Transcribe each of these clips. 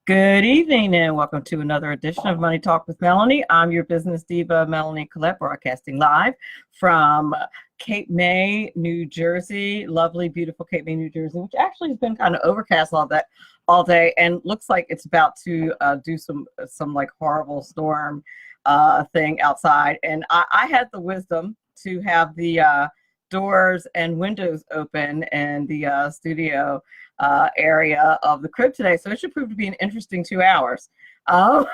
Good evening and welcome to another edition of Money Talk with Melanie. I'm your business diva, Melanie Collette, broadcasting live from Cape May, New Jersey. Lovely, beautiful Cape May, New Jersey, which actually has been kind of overcast all day and looks like it's about to do some like horrible storm thing outside. And I had the wisdom to have the doors and windows open in the studio area of the crib today, so it should prove to be an interesting 2 hours. But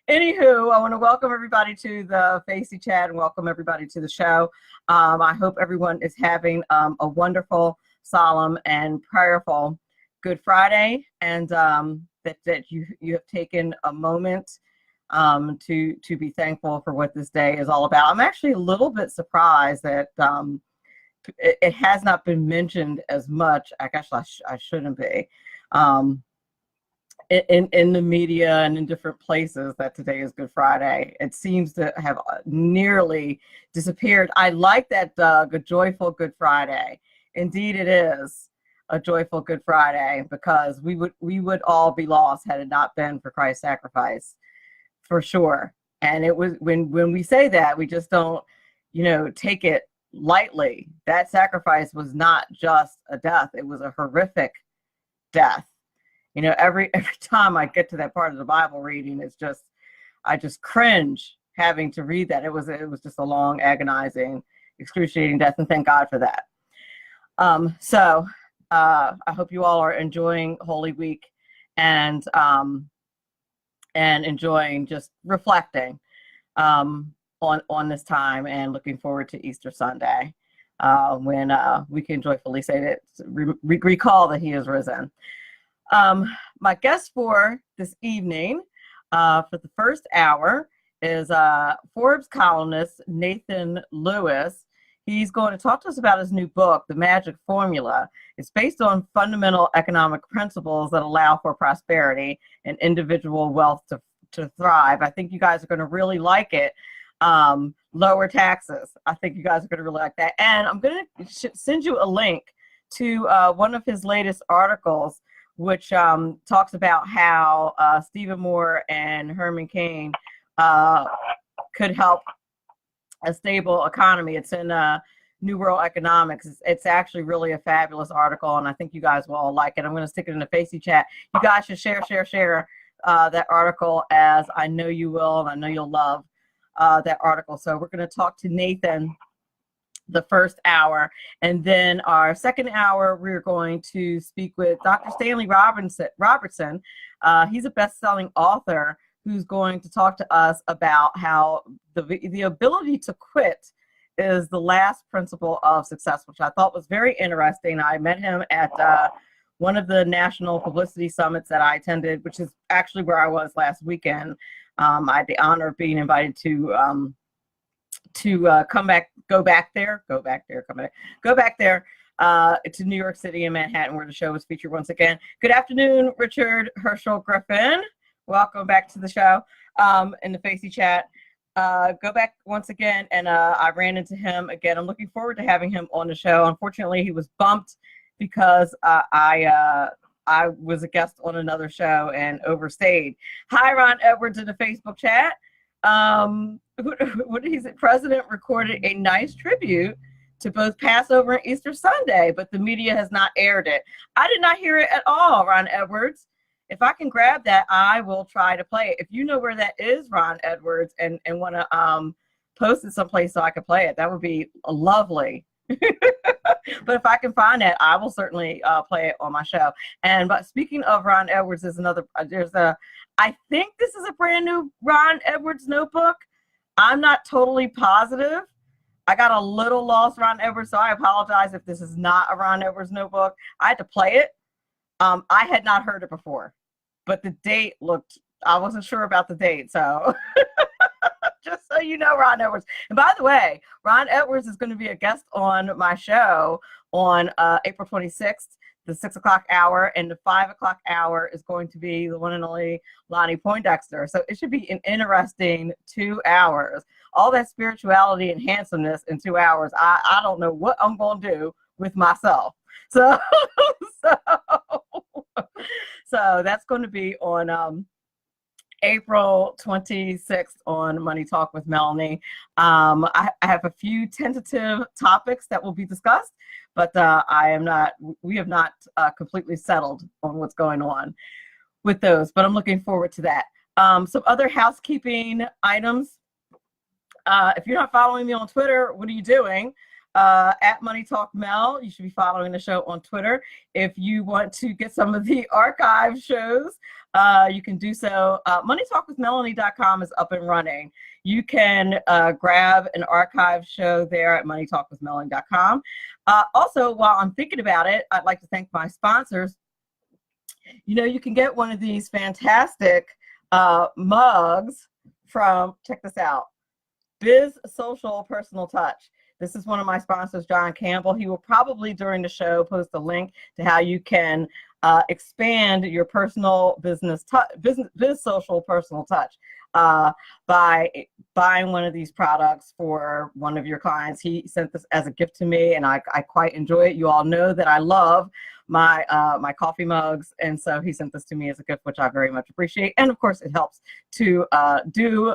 anywho, I want to welcome everybody to the Facey Chat and welcome everybody to the show. I hope everyone is having a wonderful, solemn, and prayerful Good Friday, and that you have taken a moment to be thankful for what this day is all about. I'm actually a little bit surprised that it has not been mentioned as much. I guess I shouldn't be in the media and in different places that today is Good Friday. It seems to have nearly disappeared. I like that, Doug, a joyful Good Friday. Indeed, it is a joyful Good Friday, because we would all be lost had it not been for Christ's sacrifice, for sure. And it was when we say that, we just don't, take it lightly. That sacrifice was not just a death, it was a horrific death. Every time I get to that part of the Bible reading, I just cringe having to read that. It was just a long, agonizing, excruciating death, and thank God for that. So I hope you all are enjoying Holy Week and enjoying just reflecting on this time, and looking forward to Easter Sunday, when we can joyfully say that, recall that he is risen. My guest for this evening, for the first hour, is Forbes columnist Nathan Lewis. He's going to talk to us about his new book, The Magic Formula. It's based on fundamental economic principles that allow for prosperity and individual wealth to thrive. I think you guys are going to really like it. Lower taxes. I think you guys are going to really like that. And I'm going to send you a link to one of his latest articles, which talks about how Stephen Moore and Herman Cain could help a stable economy. It's in New World Economics. It's actually really a fabulous article, and I think you guys will all like it. I'm going to stick it in the Facey Chat. You guys should share that article, as I know you will, and I know you'll love that article. So we're going to talk to Nathan the first hour, and then our second hour we're going to speak with Dr. Stanley Robertson. He's a best-selling author who's going to talk to us about how the ability to quit is the last principle of success, which I thought was very interesting. I met him at one of the national publicity summits that I attended, which is actually where I was last weekend. I had the honor of being invited to go back there to New York City and Manhattan, where the show was featured once again. Good afternoon, Richard Herschel Griffin. Welcome back to the show in the Facey Chat. Go back once again, and I ran into him again. I'm looking forward to having him on the show. Unfortunately, he was bumped because I was a guest on another show and overstayed. Hi, Ron Edwards in the Facebook chat. What is it? President recorded a nice tribute to both Passover and Easter Sunday, but the media has not aired it. I did not hear it at all, Ron Edwards. If I can grab that, I will try to play it. If you know where that is, Ron Edwards, and want to post it someplace so I can play it, that would be lovely. But if I can find it, I will certainly play it on my show. But speaking of Ron Edwards, I think this is a brand new Ron Edwards notebook. I'm not totally positive. I got a little lost, Ron Edwards, so I apologize if this is not a Ron Edwards notebook. I had to play it. I had not heard it before, but the date I wasn't sure about the date, so just so you know, Ron Edwards. And by the way, Ron Edwards is going to be a guest on my show on April 26th, the 6 o'clock hour, and the 5 o'clock hour is going to be the one and only Lonnie Poindexter. So it should be an interesting 2 hours. All that spirituality and handsomeness in 2 hours. I don't know what I'm going to do with myself. So So that's going to be on April 26th on Money Talk with Melanie. I have a few tentative topics that will be discussed, but we have not completely settled on what's going on with those, but I'm looking forward to that. Some other housekeeping items. If you're not following me on Twitter, what are you doing? At Money Talk Mel, you should be following the show on Twitter. If you want to get some of the archive shows, you can do so. MoneyTalkWithMelanie.com is up and running. You can grab an archive show there at MoneyTalkWithMelanie.com. Also, while I'm thinking about it, I'd like to thank my sponsors. You know, you can get one of these fantastic mugs from, check this out, Biz Social Personal Touch. This is one of my sponsors, John Campbell. He will probably during the show post a link to how you can expand your personal biz social personal touch by buying one of these products for one of your clients. He sent this as a gift to me, and I quite enjoy it. You all know that I love my my coffee mugs, and so he sent this to me as a gift, which I very much appreciate. And of course, it helps to do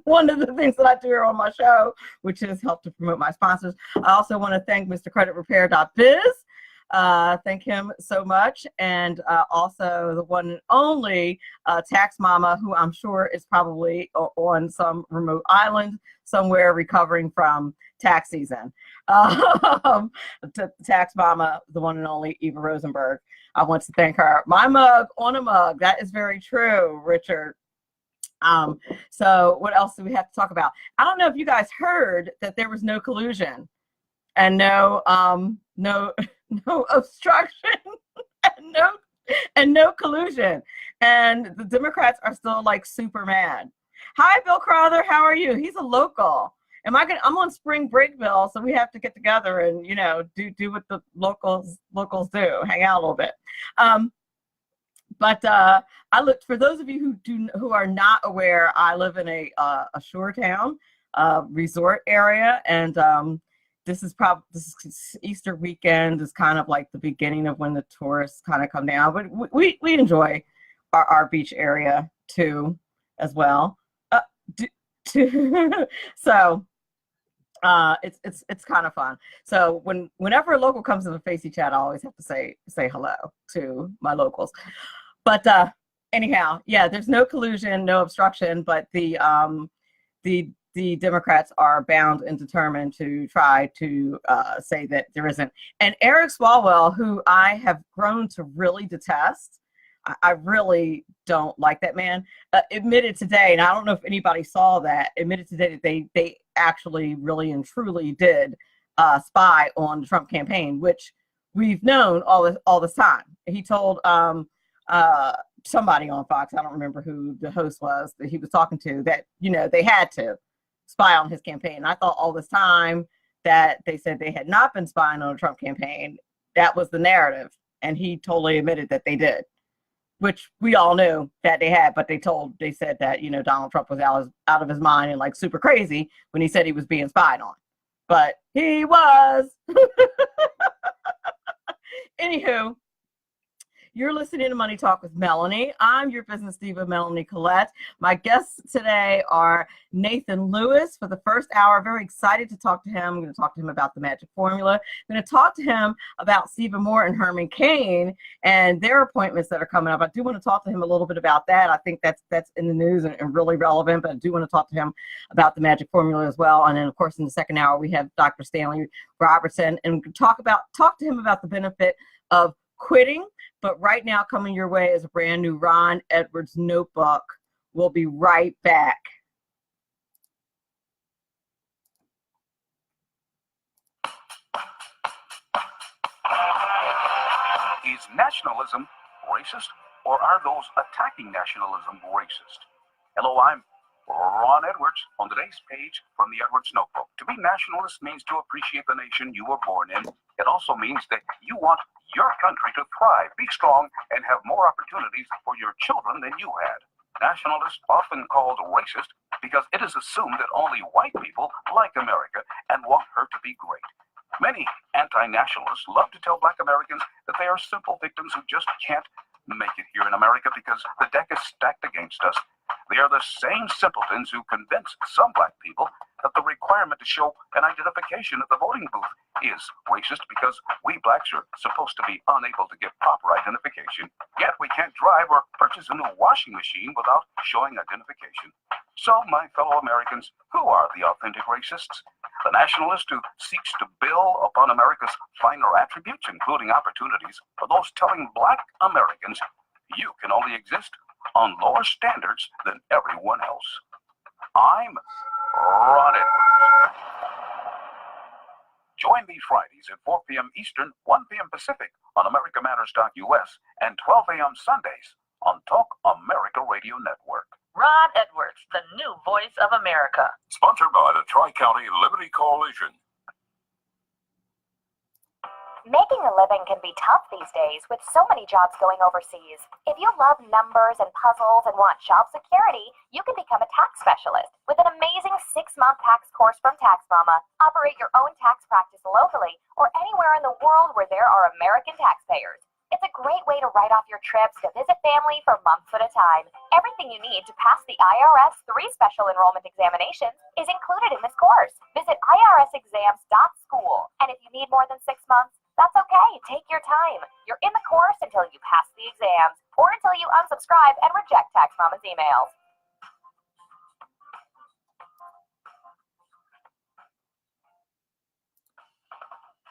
one of the things that I do here on my show, which is help to promote my sponsors. I also want to thank Mr. CreditRepair.biz. Thank him so much. And also the one and only Tax Mama, who I'm sure is probably on some remote island somewhere recovering from tax season. Tax Mama, the one and only Eva Rosenberg. I want to thank her. My mug on a mug. That is very true, Richard. So what else do we have to talk about? I don't know if you guys heard that there was no collusion and no obstruction and no collusion. And the Democrats are still like super mad. Hi, Bill Crowther. How are you? He's a local. I'm on spring break, Bill, so we have to get together and, you know, do what the locals do, hang out a little bit. But I looked, for those of you who are not aware, I live in a shore town, resort area, and this is Easter weekend is kind of like the beginning of when the tourists kind of come down. But we enjoy our beach area too, as well. So it's kind of fun. So whenever a local comes to the Facey Chat, I always have to say hello to my locals. But anyhow, yeah, there's no collusion, no obstruction, but the Democrats are bound and determined to try to say that there isn't. And Eric Swalwell, who I have grown to really detest, I really don't like that man, admitted today, and I don't know if anybody saw that, admitted today that they actually really and truly did spy on the Trump campaign, which we've known all this time. He told somebody on Fox, I don't remember who the host was that he was talking to, that, you know, they had to spy on his campaign. I thought all this time that they said they had not been spying on the Trump campaign. That was the narrative. And he totally admitted that they did, which we all knew that they had, but they said that, you know, Donald Trump was out of his mind and like super crazy when he said he was being spied on. But he was. Anywho, you're listening to Money Talk with Melanie. I'm your business diva, Melanie Collette. My guests today are Nathan Lewis for the first hour. Very excited to talk to him. I'm going to talk to him about the magic formula. I'm going to talk to him about Stephen Moore and Herman Cain and their appointments that are coming up. I do want to talk to him a little bit about that. I think that's in the news and really relevant, but I do want to talk to him about the magic formula as well. And then, of course, in the second hour, we have Dr. Stanley Robertson, and talk to him about the benefit of quitting. But right now, coming your way is a brand new Ron Edwards notebook. We'll be right back. Is nationalism racist, or are those attacking nationalism racist? Hello, I'm Ron Edwards. On today's page from the Edwards Notebook, to be nationalist means to appreciate the nation you were born in. It also means that you want your country to thrive, be strong, and have more opportunities for your children than you had. Nationalists often called racist because it is assumed that only white people like America and want her to be great. Many anti-nationalists love to tell black Americans that they are simple victims who just can't make it here in America because the deck is stacked against us. They are the same simpletons who convince some black people that the requirement to show an identification at the voting booth is racist because we blacks are supposed to be unable to get proper identification, yet we can't drive or purchase a new washing machine without showing identification. So, my fellow Americans, who are the authentic racists? The nationalist who seeks to build upon America's finer attributes, including opportunities, or those telling black Americans you can only exist on lower standards than everyone else? I'm Ron Edwards. Join me Fridays at 4 p.m. Eastern, 1 p.m. Pacific on AmericaMatters.us and 12 a.m. Sundays on Talk America Radio Network. Ron Edwards, the new voice of America. Sponsored by the Tri-County Liberty Coalition. Making a living can be tough these days with so many jobs going overseas. If you love numbers and puzzles and want job security, you can become a tax specialist with an amazing 6-month tax course from Tax Mama. Operate your own tax practice locally or anywhere in the world where there are American taxpayers. It's a great way to write off your trips to visit family for months at a time. Everything you need to pass the IRS 3 special enrollment examinations is included in this course. Visit irsexams.school. And if you need more than 6 months, that's okay. Take your time. You're in the course until you pass the exams or until you unsubscribe and reject Tax Mama's emails.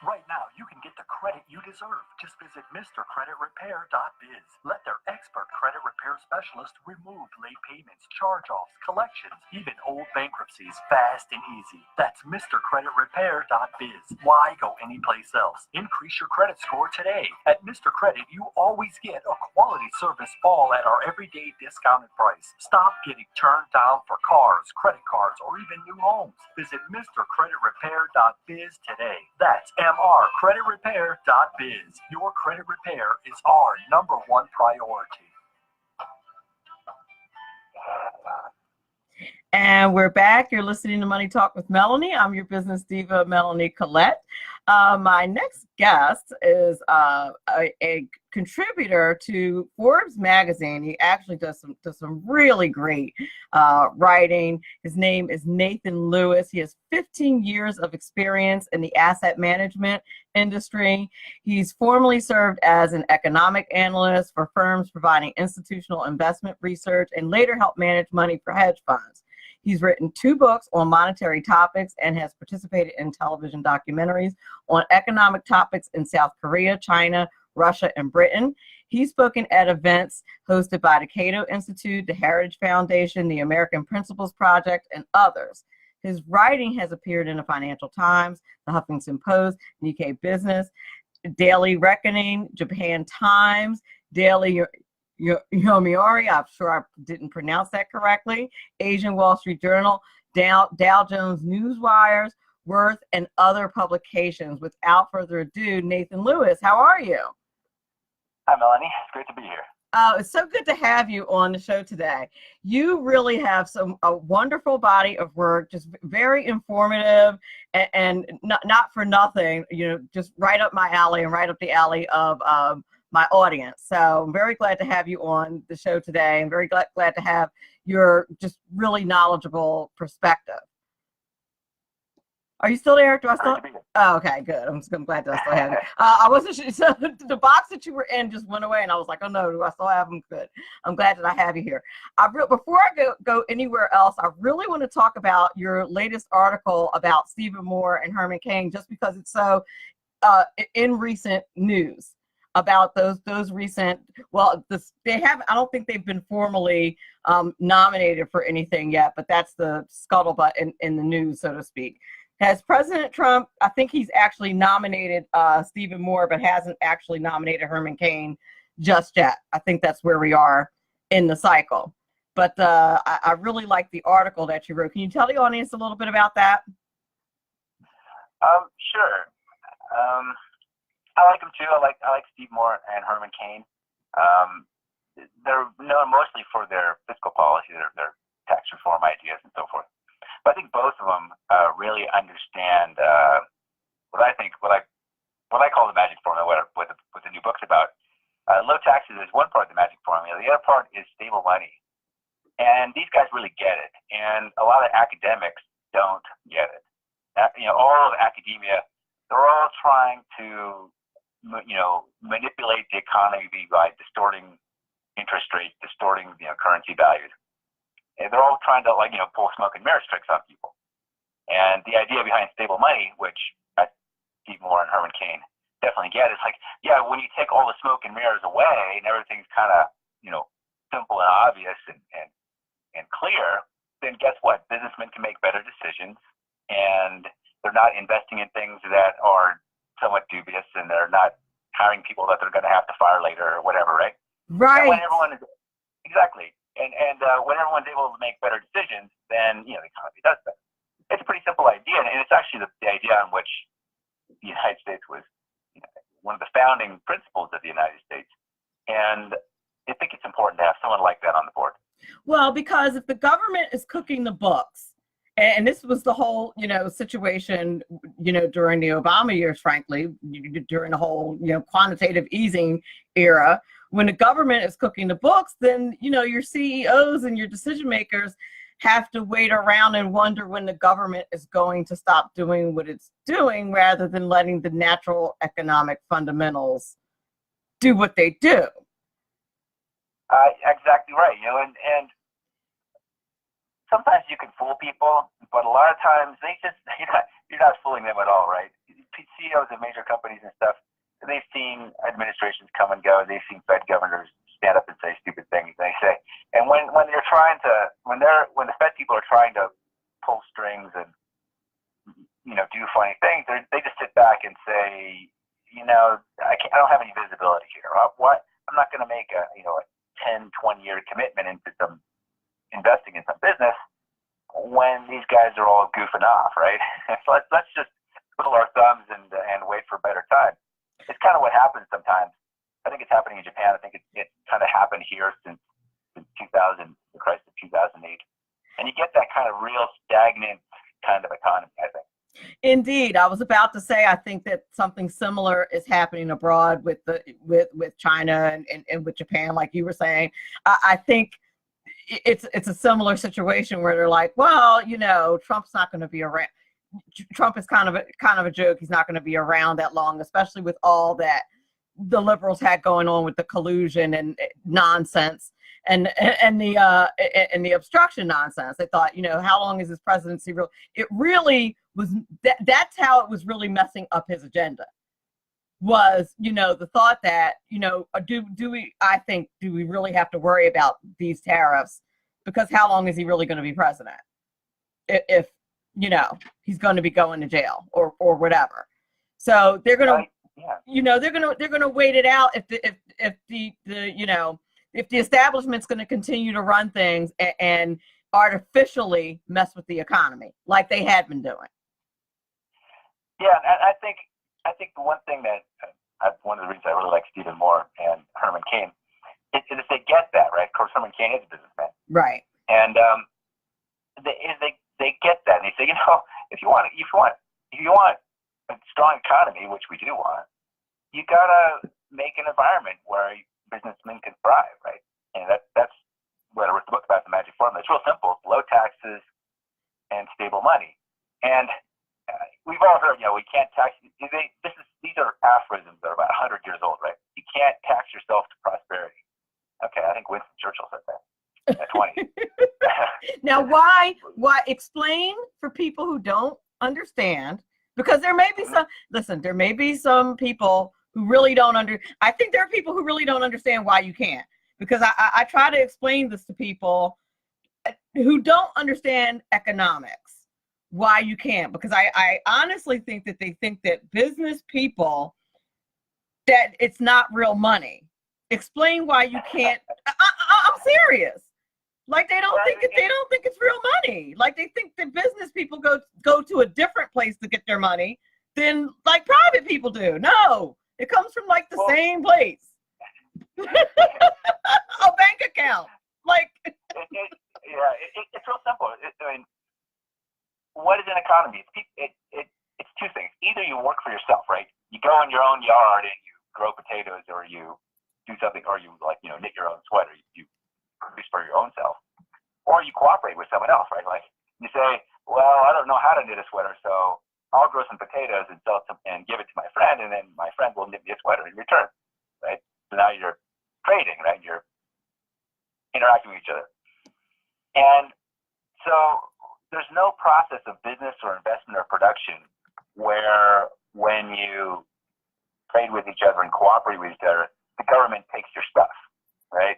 Right now, you can get the credit you deserve. Just visit MrCreditRepair.biz. Let their expert credit repair specialist remove late payments, charge-offs, collections, even old bankruptcies fast and easy. That's MrCreditRepair.biz. Why go anyplace else? Increase your credit score today. At Mr. Credit, you always get a quality service, all at our everyday discounted price. Stop getting turned down for cars, credit cards, or even new homes. Visit MrCreditRepair.biz today. That's MrCreditRepair.biz. Your credit repair is our #1 priority. And we're back. You're listening to Money Talk with Melanie. I'm your business diva, Melanie Collette. My next guest is a contributor to Forbes magazine. He actually does some really great writing. His name is Nathan Lewis. He has 15 years of experience in the asset management industry. He's formerly served as an economic analyst for firms providing institutional investment research and later helped manage money for hedge funds. He's written 2 books on monetary topics and has participated in television documentaries on economic topics in South Korea, China, Russia, and Britain. He's spoken at events hosted by the Cato Institute, the Heritage Foundation, the American Principles Project, and others. His writing has appeared in the Financial Times, the Huffington Post, Nikkei Business, Daily Reckoning, Japan Times, Daily Yomiuri, I'm sure I didn't pronounce that correctly, Asian Wall Street Journal, Dow Jones Newswires, Worth, and other publications. Without further ado, Nathan Lewis, how are you? Hi, Melanie. It's great to be here. It's so good to have you on the show today. You really have a wonderful body of work, just very informative and not for nothing, just right up my alley and right up the alley of my audience. So I'm very glad to have you on the show today. I'm very glad to have your just really knowledgeable perspective. Are you still there? Do I still? Oh, okay, good. I'm glad that I still have you. I wasn't sure. So the box that you were in just went away, and I was like, oh no, do I still have them? Good. I'm glad that I have you here. Before I go anywhere else, I really want to talk about your latest article about Stephen Moore and Herman Cain, just because it's so in recent news about those recent. Well, I don't think they've been formally nominated for anything yet, but that's the scuttlebutt in the news, so to speak. Has President Trump, I think he's actually nominated Stephen Moore, but hasn't actually nominated Herman Cain just yet. I think that's where we are in the cycle. But I really like the article that you wrote. Can you tell the audience a little bit about that? Sure. I like them too. I like Steve Moore and Herman Cain. They're known mostly for their fiscal policy, their tax reform ideas, and so forth. But I think both of them really understand what I call the magic formula, what the new book's about, Low taxes is one part of the magic formula. The other part is stable money. And these guys really get it. And a lot of academics don't get it. All of academia, they're all trying to, manipulate the economy by distorting interest rates, distorting, currency values. And they're all trying to, pull smoke and mirrors tricks on people. And the idea behind stable money, which Steve Moore and Herman Cain definitely get, is when you take all the smoke and mirrors away and everything's kind of, simple and obvious and clear, then guess what? Businessmen can make better decisions, and they're not investing in things that are somewhat dubious, and they're not hiring people that they're going to have to fire later or whatever, right? Right. And when everyone is, exactly. And when everyone's able to make better decisions, then, the economy does better. It's a pretty simple idea, and it's actually the idea on which the United States was one of the founding principles of the United States. And I think it's important to have someone like that on the board. Well, because if the government is cooking the books, and this was the whole, situation, during the Obama years, frankly, during the whole, quantitative easing era, when the government is cooking the books, then, your CEOs and your decision makers have to wait around and wonder when the government is going to stop doing what it's doing, rather than letting the natural economic fundamentals do what they do. Exactly right. And sometimes you can fool people, but a lot of times you're not fooling them at all, right? CEOs of major companies and stuff, they've seen administrations come and go. They've seen Fed governors stand up and say stupid things. They say, and when the Fed people are trying to pull strings and do funny things, they just sit back and say, I don't have any visibility here. What? I'm not going to make a 10, 20-year commitment into some investing in some business when these guys are all goofing off, right? So let's just twiddle our thumbs and wait for a better time. It's kind of what happens sometimes. I think it's happening in Japan. I think it kind of happened here since 2000, the crisis of 2008. And you get that kind of real stagnant kind of economy, I think. Indeed, I was about to say, I think that something similar is happening abroad with China and with Japan, like you were saying. I think it's a similar situation where they're like, well, Trump's not going to be around. Trump is kind of a joke. He's not going to be around that long, especially with all that the liberals had going on with the collusion and nonsense and the obstruction nonsense. They thought, how long is his presidency real? It really was that's how it was really messing up his agenda. Was, the thought that, do we really have to worry about these tariffs? Because how long is he really going to be president? If he's going to be going to jail or whatever. So they're going to, they're going to wait it out if the establishment's going to continue to run things and artificially mess with the economy like they had been doing. Yeah, I think the one thing that one of the reasons I really like Stephen Moore and Herman Cain is they get that, right? Of course, Herman Cain is a businessman, right? And they get that, and they say, if you want a strong economy, which we do want, you gotta make an environment where businessmen can thrive, right? And that's what I wrote the book about, the magic formula. It's real simple: it's low taxes and stable money. And we've all heard, we can't tax. These are aphorisms that are about 100 years old, right? You can't tax yourself to prosperity. Okay, I think Winston Churchill said that at 20. Now, why explain for people who don't understand? Because there may be there may be some people who really don't I think there are people who really don't understand why you can't. Because I try to explain this to people who don't understand economics, why you can't. Because I honestly think that they think that business people, that it's not real money. Explain why you can't. I'm serious. Like they don't think it's real money. Like they think that business people go to a different place to get their money than like private people do. No, it comes from like the same place. A bank account. Like it's real simple. What is an economy? It's two things. Either you work for yourself, right? You go in your own yard and you grow potatoes, or you do something, or you like, knit your own sweater, you produce for your own self, or you cooperate with someone else, right? Like you say, well, I don't know how to knit a sweater, so I'll grow some potatoes and sell some and give it to my friend, and then my friend will knit me a sweater in return, right? So now you're trading, right? You're interacting with each other. And so there's no process of business or investment or production where when you trade with each other and cooperate with each other, the government takes your stuff, right?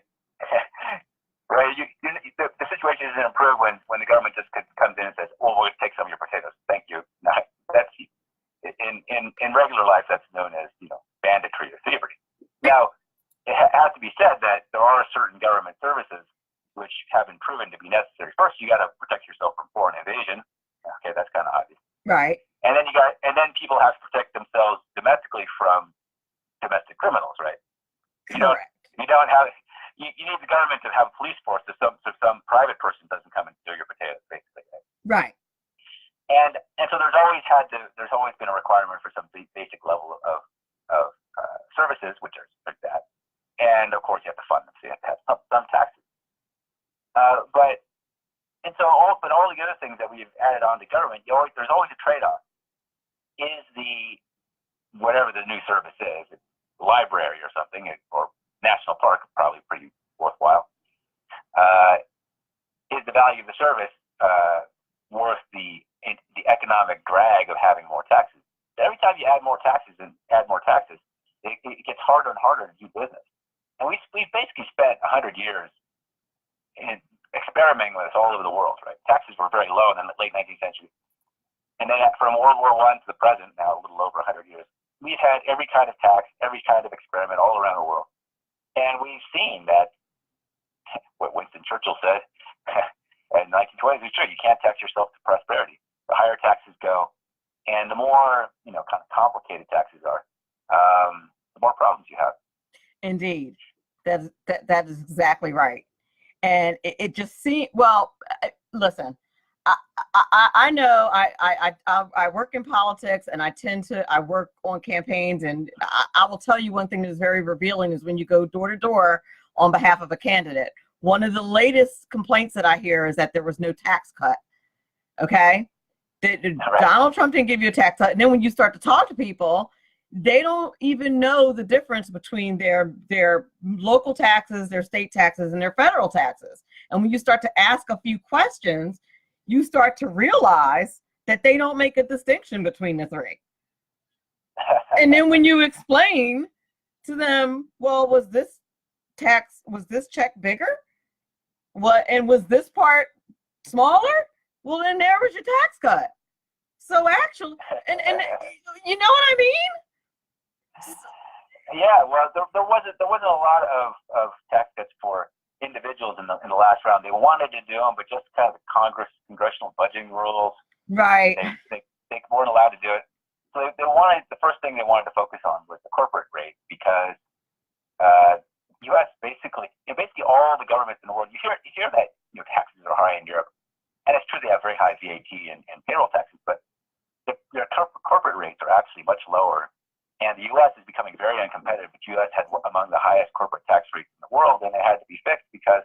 Right? The situation isn't improved when the government just comes in and says, "Well, we'll take some of your potatoes. Thank you." No, that's in regular life, that's known as banditry or thievery. Now, it has to be said that there are certain government services which have been proven to be necessary. First, you got to protect yourself from foreign invasion. Okay, that's kind of obvious. Right. And then people have to protect themselves domestically from domestic criminals, right? You don't have. You need the government to have a police force so some private person doesn't come and steal your potatoes, basically. Right. And so there's always been a requirement for some basic level of services, which are like that. And of course, you have to fund them, so you have to have some taxes. But all the other things that we've added on to government, there's always a trade-off. Is whatever the new service is, it's the library or something, or national park, probably pretty worthwhile. Is the value of the service worth the economic drag of having more taxes? Every time you add more taxes, it gets harder and harder to do business. And we've basically spent 100 years in experimenting with this all over the world, right? Taxes were very low in the late 19th century. And then from World War I to the present, now a little over 100 years, we've had every kind of tax, every kind of experiment all around the world. And we've seen that what Winston Churchill said in the 1920s is true. You can't tax yourself to prosperity. The higher taxes go, and the more kind of complicated taxes are, the more problems you have. Indeed, that is exactly right. And it just seems, well, listen, I know I work in politics, and I work on campaigns, and I will tell you one thing that is very revealing is when you go door to door on behalf of a candidate. One of the latest complaints that I hear is that there was no tax cut. Okay, Donald Trump didn't give you a tax cut, and then when you start to talk to people, they don't even know the difference between their local taxes, their state taxes, and their federal taxes. And when you start to ask a few questions, you start to realize that they don't make a distinction between the three. And then when you explain to them, well, was this check bigger? And was this part smaller? Well, then there was your tax cut. So actually, and you know what I mean? Yeah, well, there wasn't a lot of tax cuts for individuals in the last round. They wanted to do them, but just kind of the congressional budgeting rules. Right. They weren't allowed to do it. So the first thing they wanted to focus on was the corporate rate, because U.S. basically all the governments in the world. You hear that taxes are high in Europe, and it's true they have very high VAT and payroll taxes, but their corporate rates are actually much lower. And the U.S. is becoming very uncompetitive. The U.S. had among the highest corporate tax rates in the world, and it had to be fixed because,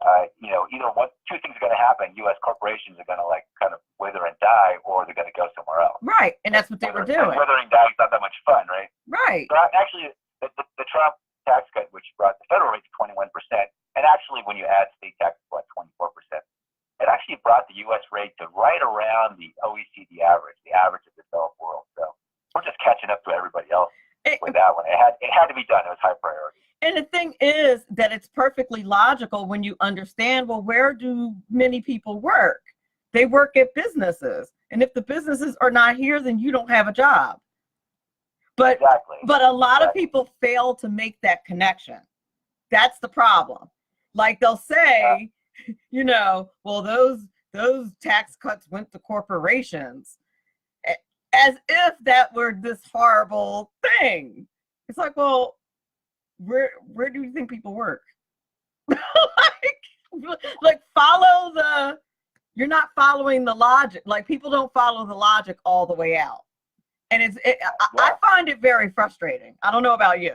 either two things are going to happen: U.S. corporations are going to kind of wither and die, or they're going to go somewhere else. Right, and that's what they were doing. Withering and dying is not that much fun, right? Right. So actually, the Trump tax cut, which brought the federal rate to 21%, and actually when you add state taxes, about 24%, it actually brought the U.S. rate to right around the OECD average, the average of the developed world. So we're just catching up to everybody else with that one. It had to be done. It was high priority. And the thing is that it's perfectly logical when you understand, well, where do many people work? They work at businesses. And if the businesses are not here, then you don't have a job. But a lot of people fail to make that connection. That's the problem. Like they'll say, well, those tax cuts went to corporations, as if that were this horrible thing. It's like, well, where do you think people work? like you're not following the logic. Like people don't follow the logic all the way out. And I find it very frustrating. I don't know about you.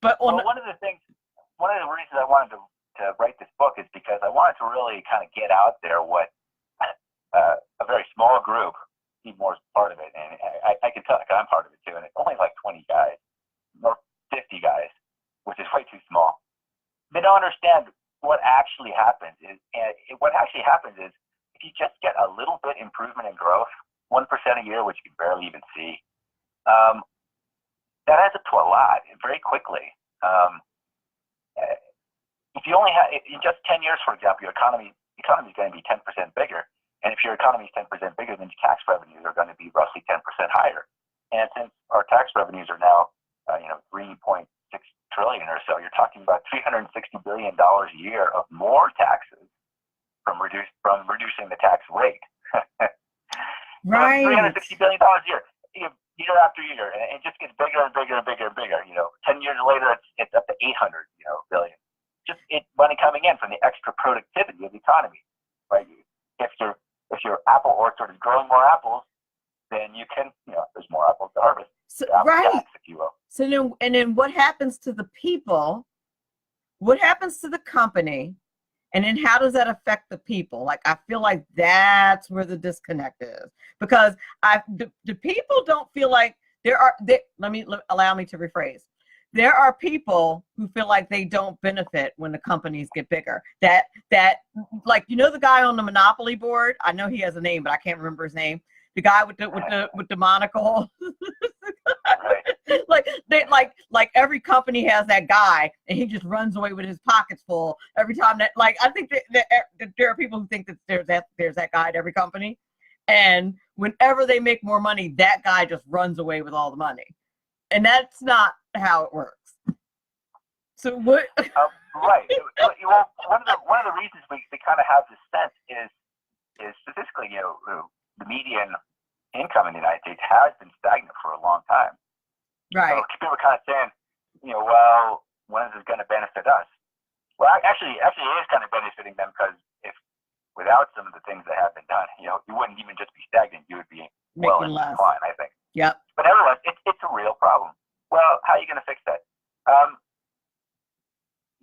But on Well, one of the reasons I wanted to write this book is because I wanted to really kind of get out there what a very small group, Steve Moore's part of it, and I can tell, I'm part of it too, and it's only like 20 guys, or 50 guys, which is way too small. They don't understand what actually happens what actually happens is if you just get a little bit improvement in growth, 1% a year, which you can barely even see, that adds up to a lot very quickly. If you only have, in just 10 years, for example, your economy is going to be 10% bigger. And if your economy is 10% bigger, then your tax revenues are going to be roughly 10% higher. And since our tax revenues are now, 3.6 trillion or so, you're talking about $360 billion a year of more taxes from reducing the tax rate. right. $360 billion a year, year after year, and it just gets bigger and bigger and bigger and bigger. 10 years later, it's up to 800 billion. Just money coming in from the extra productivity of the economy, right? If your apple orchard is growing more apples, then you can, there's more apples to harvest. So, right. Tax, if you will. So then what happens to the people? What happens to the company? And then how does that affect the people? Like, I feel like that's where the disconnect is, because the people don't feel like allow me to rephrase. There are people who feel like they don't benefit when the companies get bigger. That like, the guy on the Monopoly board, I know he has a name, but I can't remember his name. The guy with the monocle. like every company has that guy, and he just runs away with his pockets full every time. That, like, I think that there are people who think that there's that guy at every company, and whenever they make more money, that guy just runs away with all the money, and that's not how it works. So what? Right. Well, one of the reasons we kind of have this sense is statistically, the median income in the United States has been stagnant for a long time. Right. So people are kind of saying, well, when is this going to benefit us? Well, actually, it is kind of benefiting them, because if without some of the things that have been done, you wouldn't even just be stagnant; you would be well in decline, I think. Yep. But nevertheless, it's a real problem. Well, how are you going to fix that?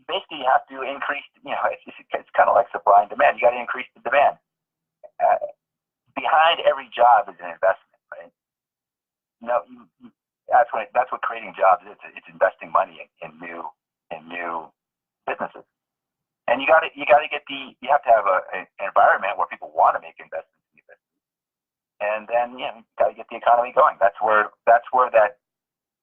Basically, you have to increase. It's kind of like supply and demand. You got to increase the demand. Behind every job is an investment, right? That's what creating jobs is. It's investing money in new businesses, and you have to have an environment where people want to make investments in new businesses, and then you got to get the economy going. That's where that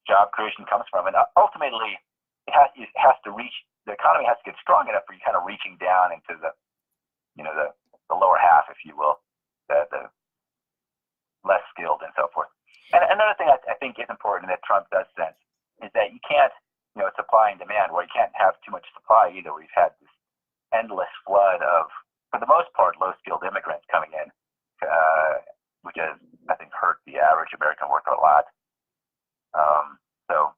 job creation comes from, and ultimately it has to reach. The economy has to get strong enough for you kind of reaching down into the lower half, if you will, the less skilled and so forth. And another thing I think is important that Trump does sense is that you can't, supply and demand, where you can't have too much supply either. We've had this endless flood of, for the most part, low-skilled immigrants coming in, which has, I think, hurt the average American worker a lot.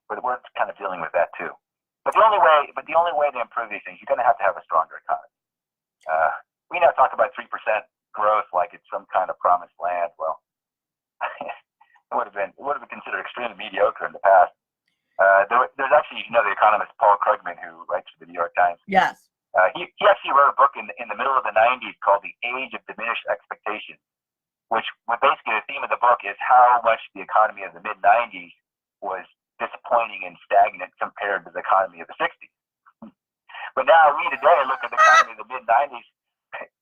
But we're kind of dealing with that too. But the only way to improve these things, you're going to have a stronger economy. We now talk about 3% growth like it's some kind of promised land. Well, it would have been considered extremely mediocre in the past. There's actually, the economist Paul Krugman, who writes for the New York Times. Yes. He actually wrote a book in the middle of the 90s called The Age of Diminished Expectations, which basically the theme of the book is how much the economy of the mid-90s was disappointing and stagnant compared to the economy of the 60s. But now we today look at the economy of the mid-90s.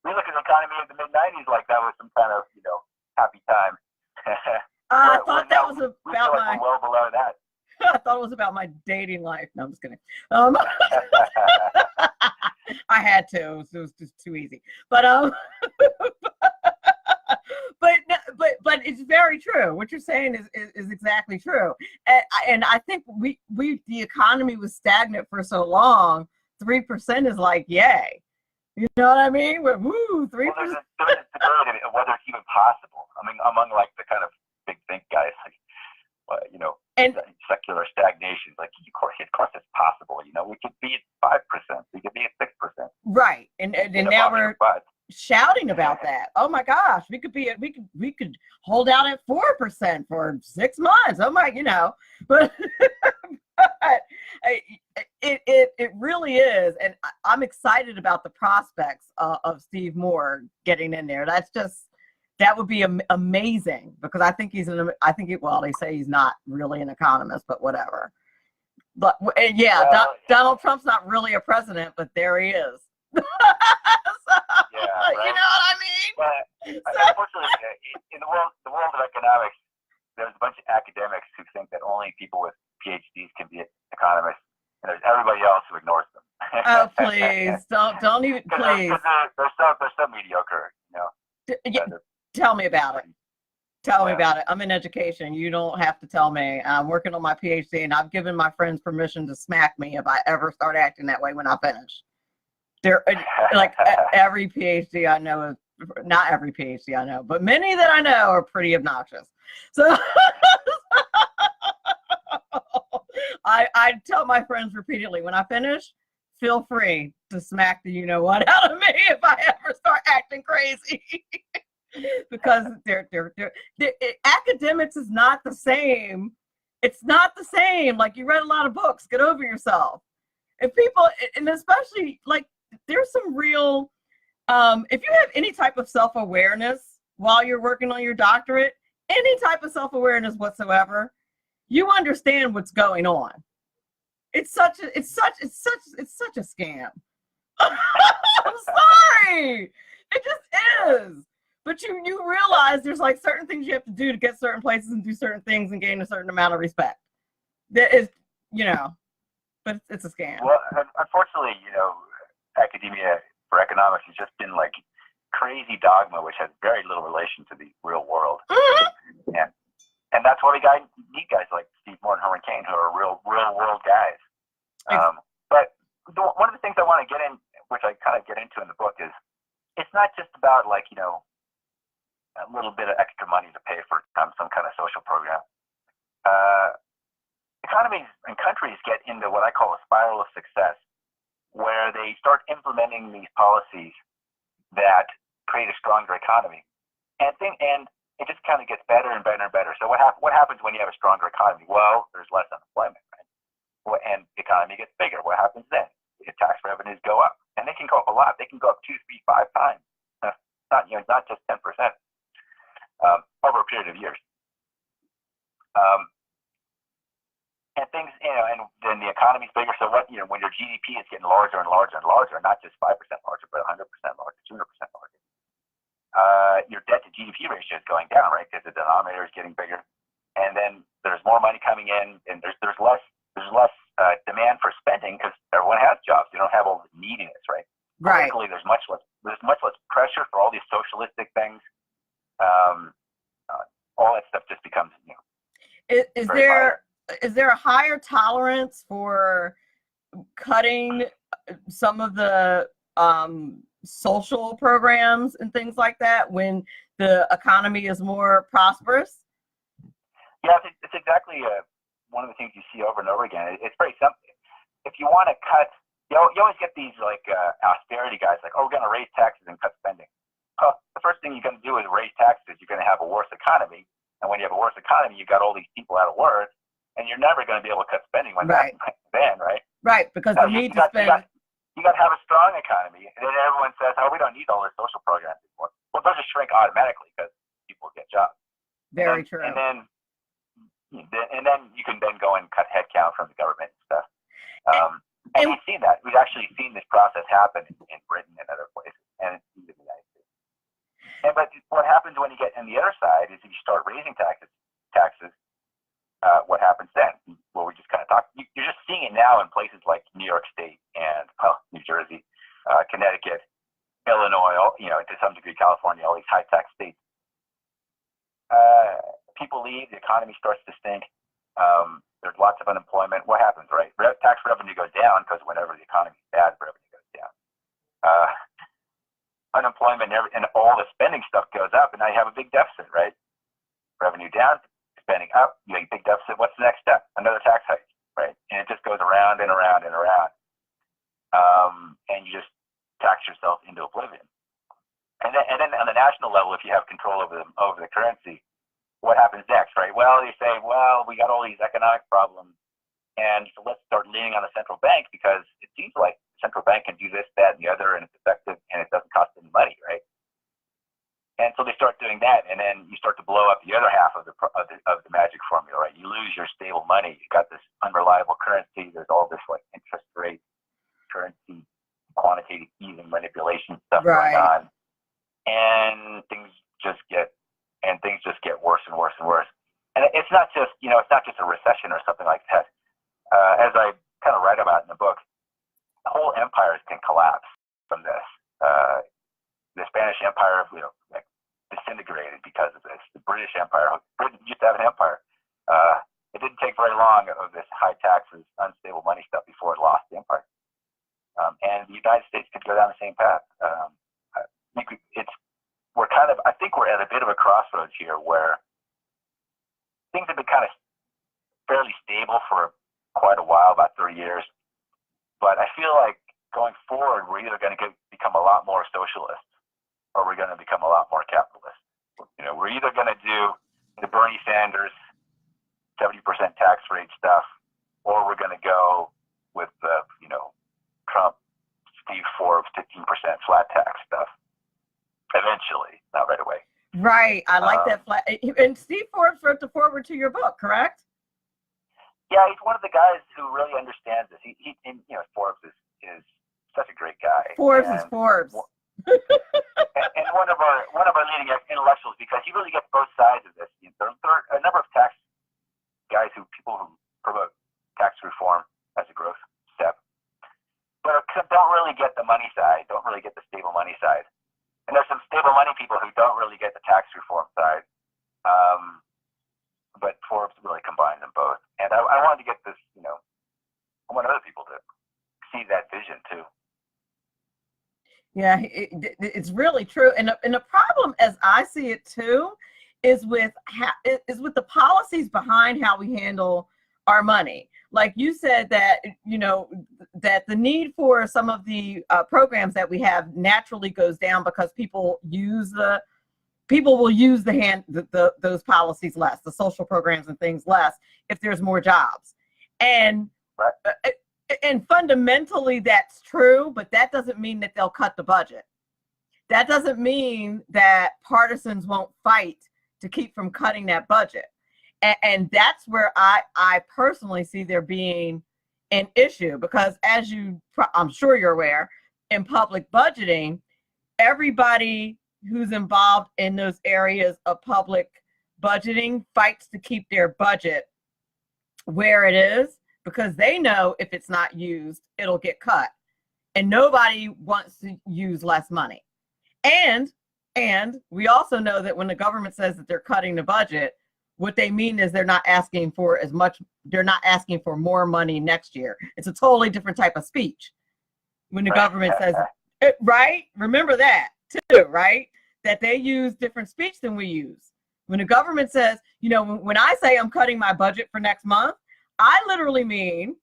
We look at the economy of the mid-90s like that was some kind of, happy time. I thought that was about my... well below that. I thought it was about my dating life. No, I'm just kidding. I had to. It was just too easy. But but it's very true. What you're saying is exactly true. And I think the economy was stagnant for so long. 3% is like, yay. You know what I mean? Woo, 3%. Well, there's a debate of whether it's even possible. I mean, among like the kind of big think guys, like, and secular stagnation. Like, of course it's possible. We could be at 5%. We could be at 6%. Right. And now we're shouting about that. Oh my gosh, we could hold out at 4% for 6 months. Oh my, but It really is, and I'm excited about the prospects of Steve Moore getting in there. That would be amazing, because I think well, they say he's not really an economist, but whatever. But yeah, Donald Trump's not really a president, but there he is. So, Yeah, right. You know what I mean? Unfortunately, in the world of economics, there's a bunch of academics who think that only people with PhDs can be economists, and there's everybody else who ignores them. Oh, please, don't even, please. They're so mediocre, you know. Tell me about it. Tell me about it. I'm in education. You don't have to tell me. I'm working on my PhD, and I've given my friends permission to smack me if I ever start acting that way when I finish. They're like every PhD I know is, not every PhD I know, but many that I know are pretty obnoxious. So I tell my friends repeatedly, when I finish, feel free to smack the you-know-what out of me if I ever start acting crazy. Because academics is not the same. It's not the same. Like, you read a lot of books, get over yourself. If people, and especially, like, there's some real, if you have any type of self-awareness while you're working on your doctorate, any type of self-awareness whatsoever, you understand what's going on. It's such a scam. I'm sorry. It just is. But you realize there's like certain things you have to do to get certain places and do certain things and gain a certain amount of respect. That is, you know, but it's a scam. Well, unfortunately, you know, academia for economics has just been like crazy dogma, which has very little relation to the real world. Mm-hmm. And that's why we need guys like Steve Moore and Herman Cain, who are real world guys. But one of the things I want to get in, which I kind of get into in the book, is it's not just about, like, you know, a little bit of extra money to pay for some kind of social program. Economies and countries get into what I call a spiral of success, where they start implementing these policies that create a stronger economy, and it just kind of gets better and better and better. So what happens when you have a stronger economy? Well, there's less unemployment, right? And the economy gets bigger. What happens then? The tax revenues go up, and they can go up a lot. They can go up 2, 3, 5 times. Not just 10%, over a period of years. And things, you know, and then the economy's bigger. So what, you know, when your GDP is getting larger and larger and larger, not just 5% larger, but 100% larger, 200% larger, your debt to GDP ratio is going down, right? Because the denominator is getting bigger, and then there's more money coming in, and there's less demand for spending because everyone has jobs. You don't have all the neediness, right? Right. Politically, there's much less pressure for all these socialistic things. All that stuff just becomes, you know. Is there a higher tolerance for cutting some of the social programs and things like that when the economy is more prosperous? Yeah, it's exactly one of the things you see over and over again. It's very simple. If you want to cut, you always get these like austerity guys, like, oh, we're going to raise taxes and cut spending. Well, the first thing you're going to do is raise taxes. You're going to have a worse economy, and when you have a worse economy, you've got all these people out of work, and you're never going to be able to cut spending when that happens then, right? Right, because the need to spend. You got to have a strong economy, and then everyone says, "Oh, we don't need all this social programs anymore." Well, they'll just shrink automatically because people get jobs. Very true. And then you can then go and cut headcount from the government and stuff. And we've seen that. We've actually seen this process happen in Britain and other places, and in the United States. But what happens when you get on the other side is if you start raising taxes. What happens then? Well, we just kind of talked. You're just seeing it now in places like New York State and New Jersey, Connecticut, Illinois, to some degree California, all these high tax states. People leave, the economy starts to stink. There's lots of unemployment. What happens, right? Tax revenue goes down because whenever the economy is bad, revenue goes down. Unemployment and all the spending stuff goes up, and now you have a big deficit, right? Revenue down, spending up, you have a big deficit. What's the next step? Another tax hike, right? And it just goes around and around and around. And you just tax yourself into oblivion. And then on the national level, if you have control over the currency, what happens next, right? Well, you say, well, we got all these economic problems. And so let's start leaning on the central bank because it seems like the central bank can do this, that, and the other, and it's effective, and it doesn't cost any money, right? And so they start doing that, and then you start to blow up the other half of the magic formula, right? You lose your stable money. You got this unreliable currency. There's all this like interest rate, currency, quantitative easing manipulation stuff going on, and things just get worse and worse and worse. And it's not just a recession or something like that. As I kind of write about in the book, whole empires can collapse from this. The Spanish Empire, like disintegrated because of this. The British Empire, Britain used to have an empire. It didn't take very long of this high taxes, unstable money stuff before it lost the empire. And the United States could go down the same path. I think we're at a bit of a crossroads here where things have been kind of fairly stable for quite a while, about 30 years. But I feel like going forward, we're either going to become a lot more socialist or we're going to become a lot more capitalist. We're either going to do the Bernie Sanders 70% tax rate stuff, or we're going to go with the, Trump, Steve Forbes 15% flat tax stuff. Eventually, not right away. Right. I like that flat. And Steve Forbes wrote the foreword to your book, correct? Yeah, he's one of the guys who really understands this. Forbes is such a great guy. Forbes is Forbes. and one of our leading intellectuals, because he really gets both sides of this. There are a number of tax guys people who promote tax reform as a growth step, but don't really get the money side, don't really get the stable money side. And there's some stable money people who don't really get the tax reform side. But Forbes really combines them both. And I wanted to get this, I want other people to see that vision too. Yeah, it's really true. And the problem, as I see it too, is with the policies behind how we handle our money. Like you said that, that the need for some of the programs that we have naturally goes down because people will use those policies less, the social programs and things less, if there's more jobs. And fundamentally that's true, but that doesn't mean that they'll cut the budget. That doesn't mean that partisans won't fight to keep from cutting that budget. And that's where I personally see there being an issue, because I'm sure you're aware, in public budgeting, everybody who's involved in those areas of public budgeting fights to keep their budget where it is, because they know if it's not used, it'll get cut. And nobody wants to use less money. And we also know that when the government says that they're cutting the budget, what they mean is they're not asking for as much, they're not asking for more money next year. It's a totally different type of speech. When the government says, right? Remember that too, right? That they use different speech than we use. When the government says, when I say I'm cutting my budget for next month, I literally mean,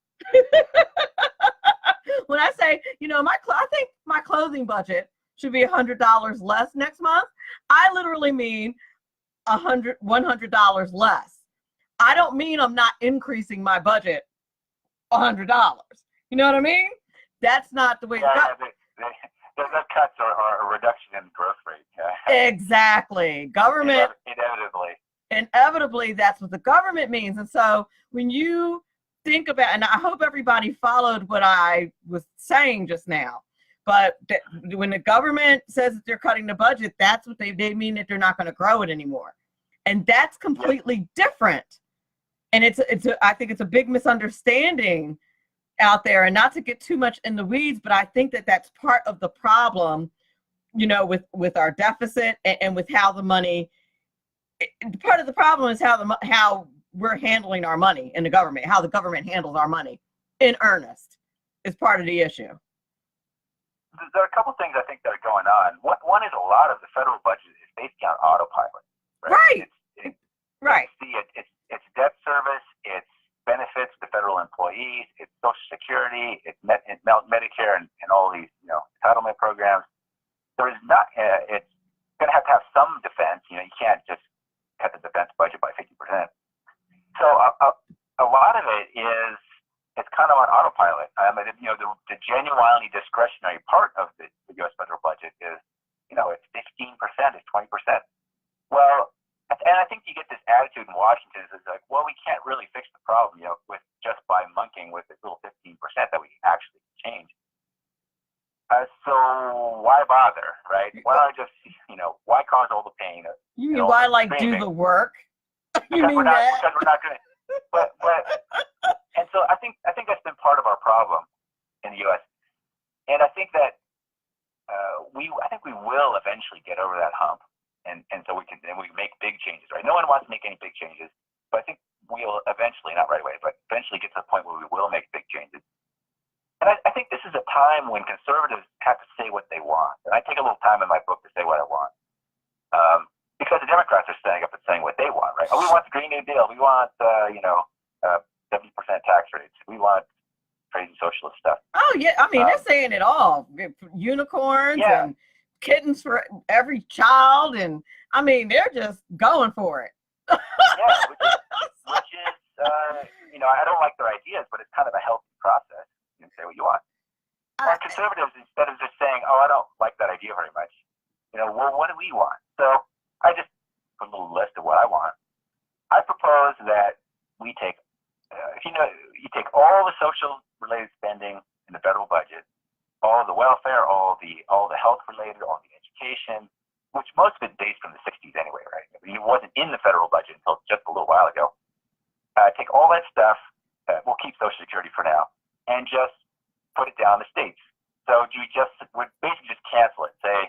when I say, I think my clothing budget should be $100 less next month, I literally mean $100 less. I don't mean I'm not increasing my budget $100. You know what I mean? That's not the way. The cuts are a reduction in growth rate. Yeah. Exactly. Government. Inevitably, that's what the government means. And so when you think about, and I hope everybody followed what I was saying just now, but when the government says that they're cutting the budget, that's what they mean, that they're not going to grow it anymore. And that's completely different. And I think it's a big misunderstanding out there, and not to get too much in the weeds, but I think that that's part of the problem, with our deficit and with how the money, part of the problem is how we're handling our money in the government, how the government handles our money in earnest is part of the issue. There are a couple things I think that are going on. One is a lot of the federal budget is based on autopilot. Right. Right. It's debt service, it's benefits to federal employees, it's Social Security, it's Medicare, and all these entitlement programs. There is not. It's going to have some defense. You can't just cut the defense budget by 50%. So a lot of it is genuinely discretionary part of the U.S. federal budget is, it's 15%, it's 20%. Well, and I think you get this attitude in Washington is like, well, we can't really fix the problem, with just by monkeying with this little 15% that we actually change. So why bother, right? Why not just, why cause all the pain? You mean why do the work? You mean that? Because we're not going to. But and so I think that's been part of our problem in the U.S. And I think that I think we will eventually get over that hump, and so we make big changes, right? No one wants to make any big changes, but I think we'll eventually, not right away, but eventually get to the point where we will make big changes. And I think this is a time when conservatives have to say what they want. And I take a little time in my book to say what I want. Because the Democrats are standing up and saying what they want, right? Oh, we want the Green New Deal. We want, 70% tax rates. We want crazy socialist stuff. Oh, yeah. I mean, they're saying it all. Unicorns and kittens for every child. And, I mean, they're just going for it. Which is I don't like their ideas, but it's kind of a healthy process. You can say what you want. And conservatives, instead of just saying, oh, I don't like that idea very much, well, what do we want? So I just put a little list of what I want. I propose that we take, you take all the social-related spending in the federal budget, all the welfare, all the health-related, all the education, which most of it dates from the 60s anyway, right? It wasn't in the federal budget until just a little while ago. Take all that stuff, we'll keep Social Security for now, and just put it down the states. So would basically just cancel it. Say,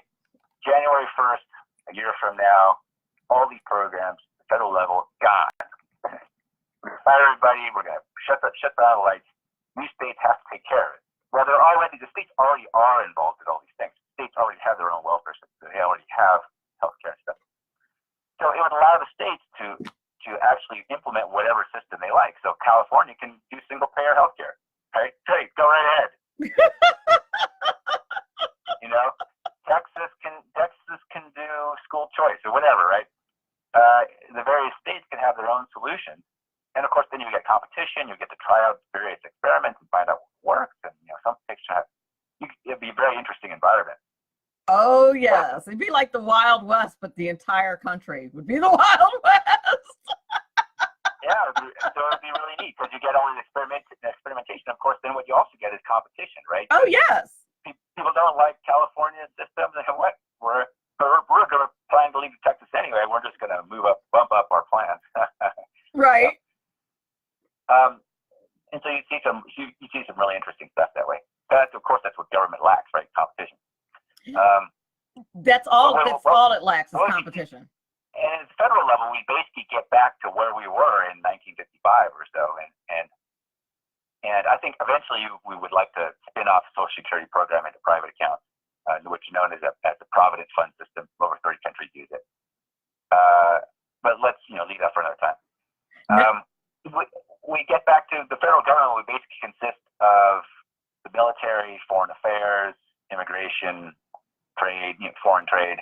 January 1st, a year from now, all these programs, the federal level, gone. We're going to fire everybody. We're going to shut down the lights. These states have to take care of it. Well, the states already are involved in all these things. States already have their own welfare system. They already have healthcare stuff. So it would allow the states to actually implement whatever system they like. So California can do single-payer healthcare. Right? Great, go right ahead. Texas can do school choice or whatever, right? The various states can have their own solutions, and of course, then you get competition. You get to try out various experiments and find out what works. And some states it'd be a very interesting environment. Oh yes, it'd be like the Wild West, but the entire country would be the Wild West. So it'd be really neat because you get all this experimentation. Of course, then what you also get is competition, right? Oh yes. People don't like California systems. They go, what? We're going to plan to leave Texas anyway. We're just going to bump up our plans. Right. And so you see some really interesting stuff that way. Of course, that's what government lacks, right? Competition. That's all it lacks is competition. And at the federal level, we basically get back to where we were in 1955 or so, and I think eventually we would like to spin off the Social Security program into private accounts, which is known as the Provident Fund system. Over 30 countries use it. But let's leave that for another time. We get back to the federal government. We basically consist of the military, foreign affairs, immigration, trade, foreign trade,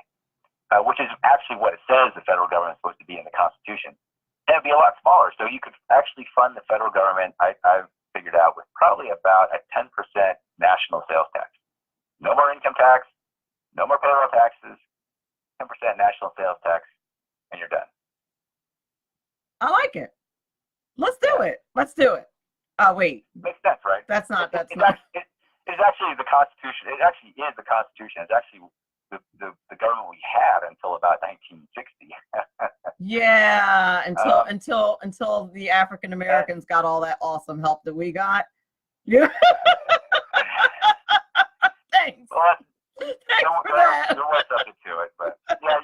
which is actually what it says the federal government is supposed to be in the Constitution. And it'd be a lot smaller. So you could actually fund the federal government, I've figured out, with probably about a 10% national sales tax. No more income tax, no more payroll taxes, 10% national sales tax, and you're done. I like it. Let's do it. Oh, wait. Makes sense, right? It's actually the Constitution. It actually is the Constitution. It's actually the government we had until about 1960. Yeah, until the African Americans got all that awesome help that we got. Yeah. Thanks. Well, Thanks for that. There was something to it, but yeah,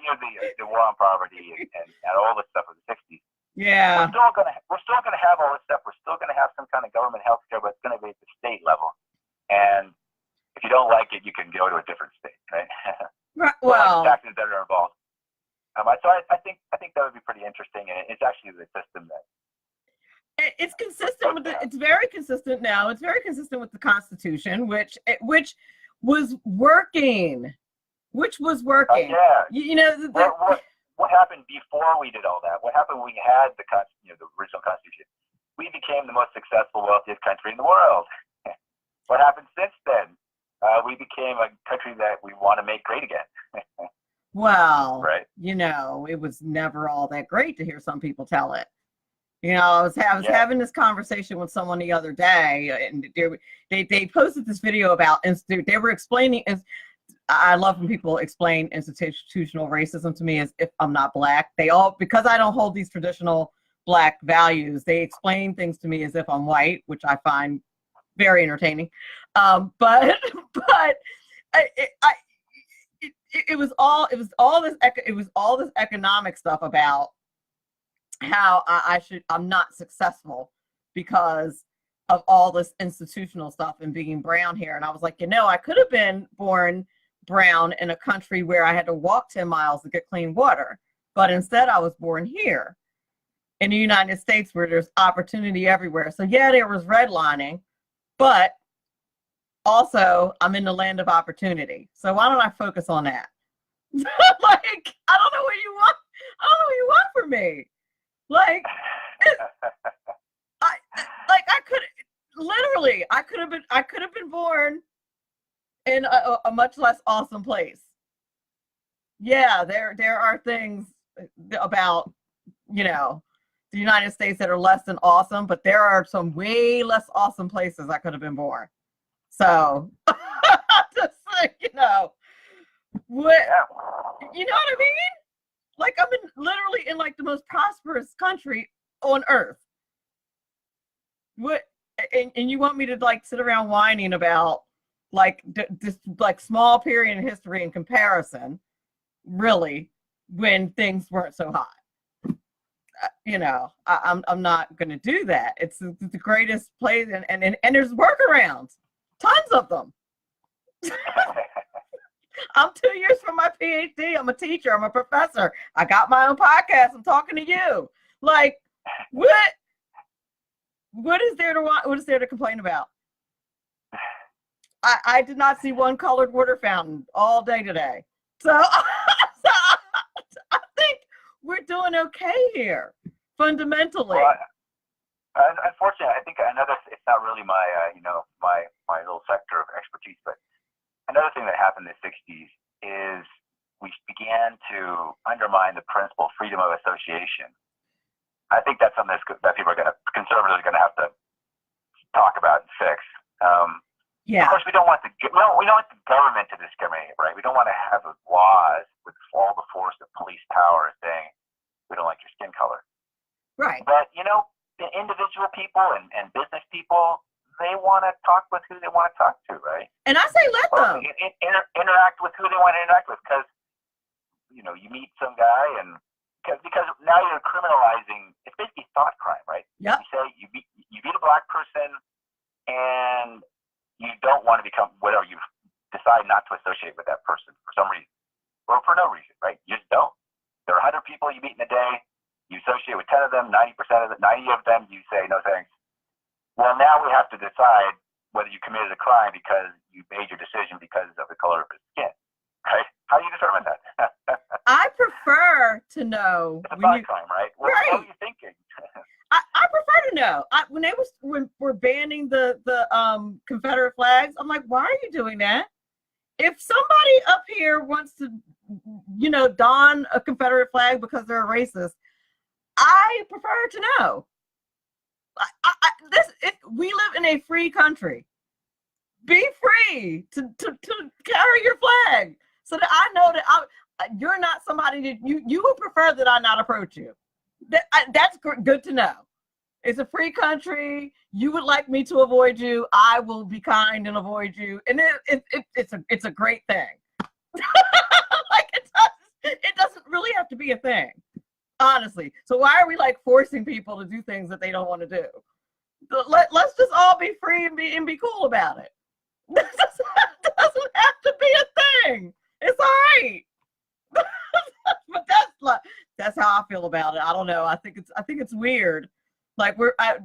the war on poverty and all this stuff of the 60s. Yeah. We're still gonna have all this stuff. We're still gonna have some kind of government health care, but it's gonna be at the state level. And if you don't like it, you can go to a different state, right? Right. Well, taxes that are involved. So I think that would be pretty interesting, and it's actually the system that it's consistent with it's very consistent now. It's very consistent with the Constitution, which was working. What happened before we did all that? What happened when we had the original Constitution? We became the most successful, wealthiest country in the world. what happened since then? We became a country that we want to make great again. Well, Right. it was never all that great to hear some people tell it. I was having this conversation with someone the other day, and they posted this video about they were explaining. I love when people explain institutional racism to me as if I'm not Black. Because I don't hold these traditional Black values, they explain things to me as if I'm white, which I find very entertaining. But it was all this economic stuff about how I'm not successful because of all this institutional stuff and being brown here. And I was like, I could have been born brown in a country where I had to walk 10 miles to get clean water. But instead I was born here in the United States where there's opportunity everywhere. So yeah, there was redlining, but also I'm in the land of opportunity. So why don't I focus on that? Like, I don't know what you want from me. Like, I could have been born in a much less awesome place. Yeah, there are things about, the United States that are less than awesome, but there are some way less awesome places I could have been born. So, just like, what, you know what I mean? Like, I'm literally in like the most prosperous country on earth. What, and you want me to like sit around whining about like this like small period in history in comparison, really, when things weren't so hot? I'm not going to do that. It's the greatest place, and there's workarounds, tons of them. I'm 2 years from my PhD. I'm a teacher. I'm a professor. I got my own podcast. I'm talking to you. Like, what is there to complain about? I did not see one colored water fountain all day today. So I think we're doing okay here, fundamentally. Well, unfortunately, I think it's not really my, my little sector of expertise, but another thing that happened in the 60s is we began to undermine the principle of freedom of association. I think that's something that conservatives are going to have to talk about and fix. Yeah. Of course, we don't want the government to discriminate, right? We don't want to have laws with all the force of police power saying we don't like your skin color. Right. But, the individual people and business people, they want to talk with who they want to talk to, right? And I say let them. Interact with who they want to interact with, because, you meet some guy and because now you're criminalizing, it's basically thought crime, right? Yep. You say you beat a Black person and you don't want to become, whatever, you decide not to associate with that person for some reason, or for no reason, right? You just don't. There are 100 people you meet in a day, you associate with 10 of them, 90% of them, 90 of them, you say no thanks. Well, now we have to decide whether you committed a crime because you made your decision because of the color of his skin, right? How do you determine that? I prefer to know. It's a thought crime, right? What are you thinking? I prefer to know. When we're banning the Confederate flags, I'm like, why are you doing that? If somebody up here wants to, don a Confederate flag because they're a racist, I prefer to know. We live in a free country. Be free to carry your flag, so that I know that you're not somebody that you would prefer that I not approach you. That's good to know. It's a free country. You would like me to avoid you. I will be kind and avoid you, and it's a great thing. Like it doesn't really have to be a thing, honestly. So why are we like forcing people to do things that they don't want to do? Let's just all be free and be cool about it. This doesn't have to be a thing. It's all right. But that's how I feel about it. I don't know. I think it's weird. Like as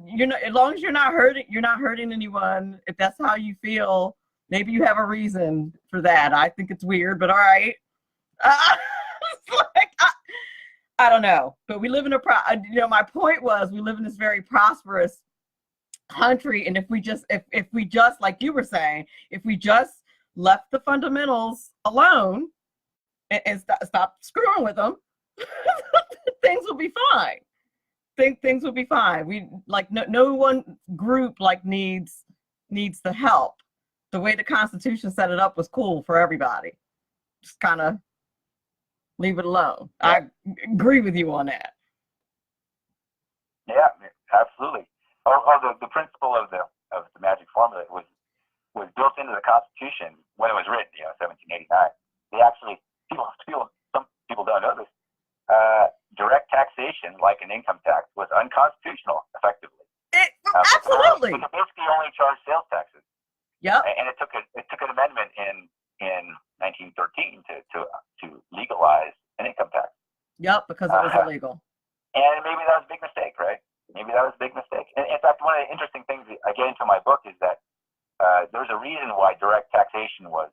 long as you're not hurting anyone. If that's how you feel, maybe you have a reason for that. I think it's weird, but all right. I don't know. But we live in my point was we live in this very prosperous country, and if we just like you were saying, if we just left the fundamentals alone and stop screwing with them, things will be fine. Things will be fine. We like no one group like needs the help. The way the Constitution set it up was cool for everybody. Just kind of leave it alone. I agree with you on that. Yeah, absolutely. Or the principle of the magic formula was built into the Constitution when it was written, 1789. They actually, some people don't know this. Direct taxation, like an income tax, was unconstitutional, effectively. Absolutely. It basically only charged sales taxes. Yep. And it took an amendment in 1913 to legalize an income tax. Yep, because it was illegal. And maybe that was a big mistake, right? Maybe that was a big mistake. And in fact, one of the interesting things I get into my book is that there's a reason why direct taxation was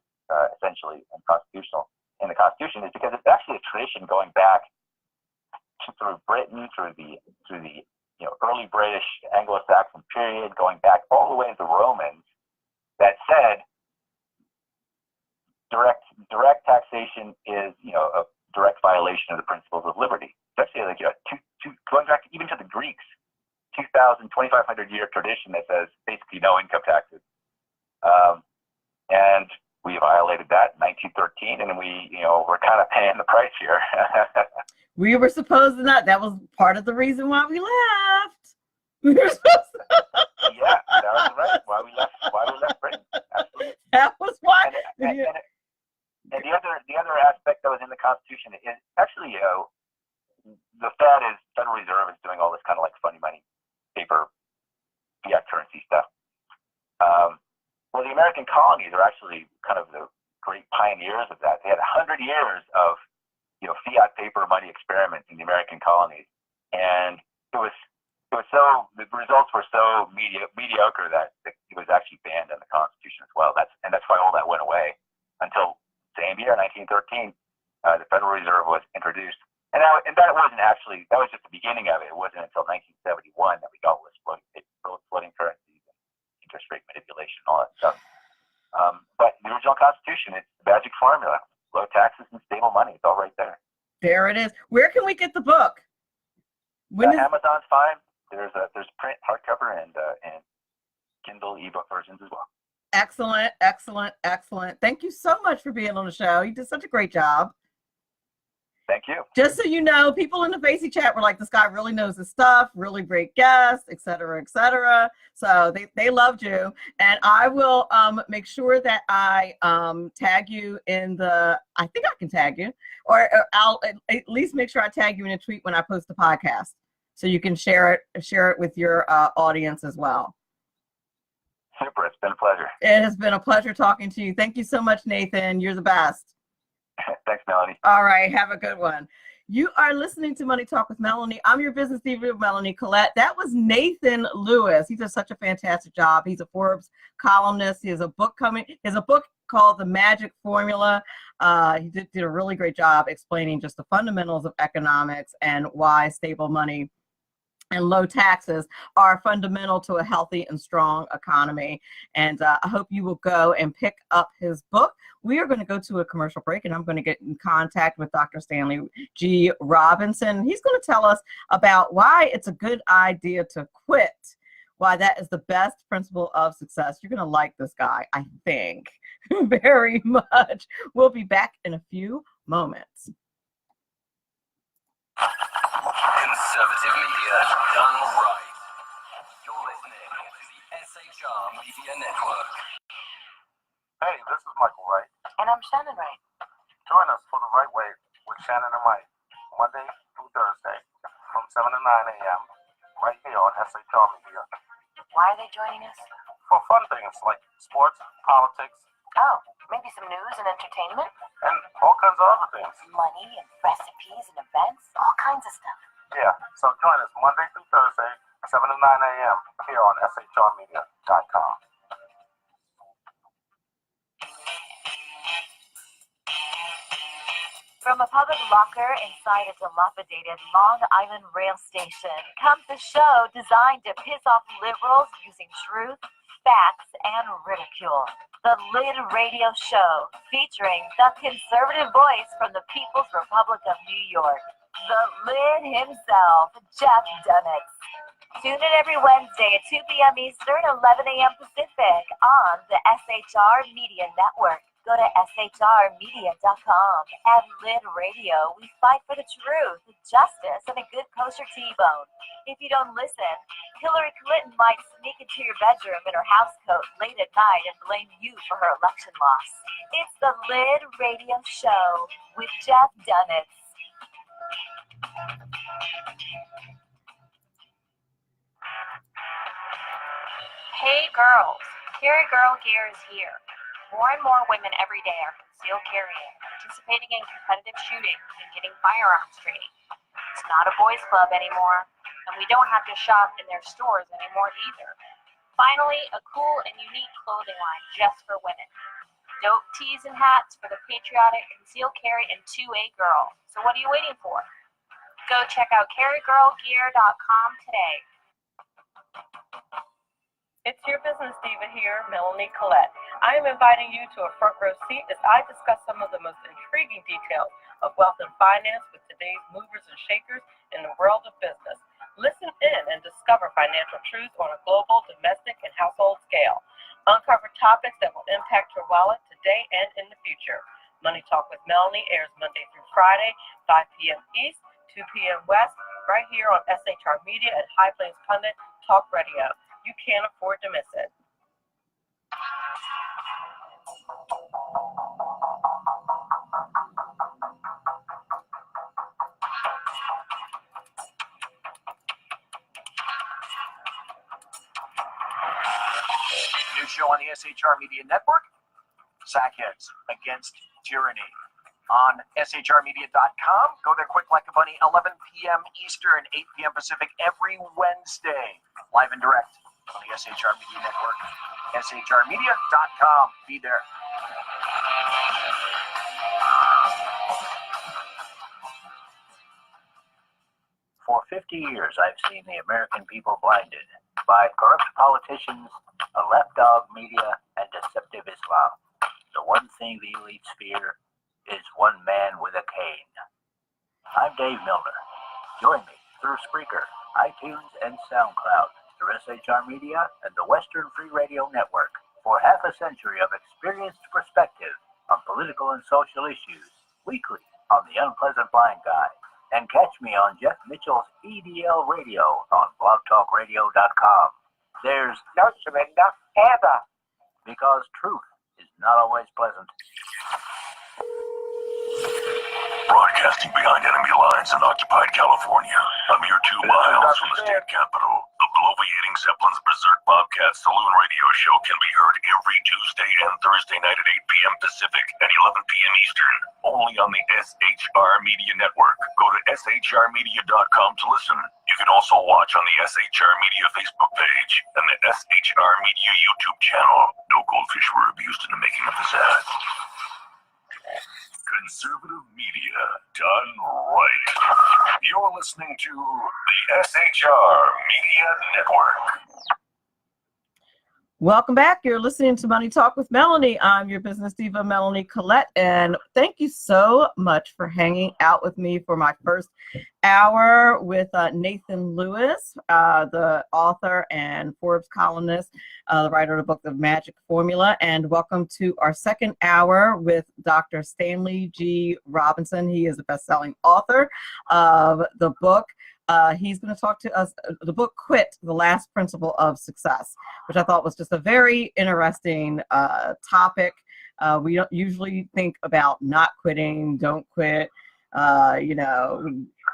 essentially unconstitutional in the Constitution, is because it's actually a tradition going back through Britain, through the early British Anglo-Saxon period, going back all the way to the Romans, that said direct taxation is a direct violation of the principles of liberty. It's actually like going back even to the Greeks, 2,500 year tradition that says basically no income taxes, and we violated that in 1913, and we're kind of paying the price here. We were supposed to not. That was part of the reason why we left. We were supposed to. Yeah, that was right. Why we left Britain. Absolutely. That was why. And the other aspect that was in the Constitution is actually, the Federal Reserve is doing all this kind of like funny money, paper, fiat currency stuff. Well, the American colonies are actually kind of the great pioneers of that. They had 100 years of fiat paper money experiments in the American colonies, and the results were so mediocre that it was actually banned in the Constitution as well. That's why all that went away until same year, 1913, the Federal Reserve was introduced, and that wasn't actually, that was just the beginning of it. It wasn't until 1971 that we got all this floating currencies and interest rate manipulation and all that stuff. But the original Constitution, it's the magic formula: low taxes and stable money. It's all right there. There it is. Where can we get the book? Amazon's fine. There's print, hardcover, and Kindle ebook versions as well. Excellent, excellent, excellent. Thank you so much for being on the show. You did such a great job. Thank you. Just so you know, people in the Facey chat were like, this guy really knows his stuff, really great guest, et cetera, et cetera. So they loved you. And I will make sure that I tag you in the, I think I can tag you, or I'll at least make sure I tag you in a tweet when I post the podcast, so you can share it with your audience as well. Super. It's been a pleasure. It has been a pleasure talking to you. Thank you so much, Nathan. You're the best. Thanks, Melanie. All right. Have a good one. You are listening to Money Talk with Melanie. I'm your business diva, Melanie Collette. That was Nathan Lewis. He does such a fantastic job. He's a Forbes columnist. He has a book coming. He has a book called The Magic Formula. He did a really great job explaining just the fundamentals of economics and why stable money and low taxes are fundamental to a healthy and strong economy. And I hope you will go and pick up his book. We are going to go to a commercial break, and I'm going to get in contact with Dr. Stanley G. Robertson. He's going to tell us about why it's a good idea to quit, why that is the best principle of success. You're going to like this guy, I think, very much. We'll be back in a few moments. Conservative media done right. You're listening to the SHR Media Network. Hey, this is Michael Wright. And I'm Shannon Wright. Join us for The Right Way with Shannon and Mike, Monday through Thursday from 7 to 9 a.m. right here on SHR Media. Why are they joining us? For fun things like sports, politics, Oh, maybe some news and entertainment? and all kinds of other things. Money and recipes and events? All kinds of stuff. Yeah, so join us Monday through Thursday, 7 to 9 a.m. here on shrmedia.com. From a public locker inside a dilapidated Long Island rail station comes a show designed to piss off liberals using truth, facts, and ridicule. The Lid Radio Show, featuring the conservative voice from the People's Republic of New York, the Lid himself, Jeff Dunitz. Tune in every Wednesday at 2 p.m. Eastern, 11 a.m. Pacific on the SHR Media Network. Go to shrmedia.com. At Lid Radio, we fight for the truth, justice, and a good kosher T-bone. If you don't listen, Hillary Clinton might sneak into your bedroom in her housecoat late at night and blame you for her election loss. It's the Lid Radio Show with Jeff Dunitz. Hey girls, Carry Girl Gear is here. More and more women every day are concealed carrying, participating in competitive shooting, and getting firearms training. It's not a boys' club anymore, and we don't have to shop in their stores anymore either. Finally, a cool and unique clothing line just for women. Dope tees and hats for the patriotic concealed carry and 2A girl. So what are you waiting for? Go check out carrygirlgear.com today. It's your business diva here, Melanie Collette. I am inviting you to a front row seat as I discuss some of the most intriguing details of wealth and finance with today's movers and shakers in the world of business. Listen in and discover financial truths on a global, domestic, and household scale. Uncover topics that will impact your wallet today and in the future. Money Talk with Melanie airs Monday through Friday, 5 p.m. East, 2 p.m. West, right here on SHR Media and High Plains Pundit Talk Radio. You can't afford to miss it. New show on the SHR Media Network, Sackheads Against Tyranny. On shrmedia.com. Go there quick like a bunny, 11 p.m. Eastern, 8 p.m. Pacific every Wednesday. Live and direct on the SHR Media Network. shrmedia.com. Be there. For 50 years, I've seen the American people blinded by corrupt politicians, a lapdog media, and deceptive Islam. The one thing the elites fear is one man with a cane. I'm Dave Milner. Join me through Spreaker, iTunes, and SoundCloud, through SHR Media and the Western Free Radio Network for half a century of experienced perspective on political and social issues, weekly on The Unpleasant Blind Guy. And catch me on Jeff Mitchell's EDL Radio on blogtalkradio.com. There's no surrender ever, because truth is not always pleasant. Broadcasting behind enemy lines in occupied California, a mere 2 miles from the state capital, the bloviating Zeppelin's Berserk Bobcat Saloon Radio Show can be heard every Tuesday and Thursday night at 8 p.m. Pacific and 11 p.m. Eastern, only on the SHR Media Network. Go to shrmedia.com to listen. You can also watch on the SHR Media Facebook page and the SHR Media YouTube channel. No goldfish were abused in the making of this ad. Conservative media done right. You're listening to the SHR Media Network. Welcome back. You're listening to Money Talk with Melanie. I'm your business diva, Melanie Collette, and thank you so much for hanging out with me for my first hour with Nathan Lewis, the author and Forbes columnist, the writer of the book, The Magic Formula, and welcome to our second hour with Dr. Stanley G. Robertson. He is a best-selling author of the book. He's going to talk to us, the book Quit, The Last Principle of Success, which I thought was just a very interesting topic. We don't usually think about not quitting, don't quit,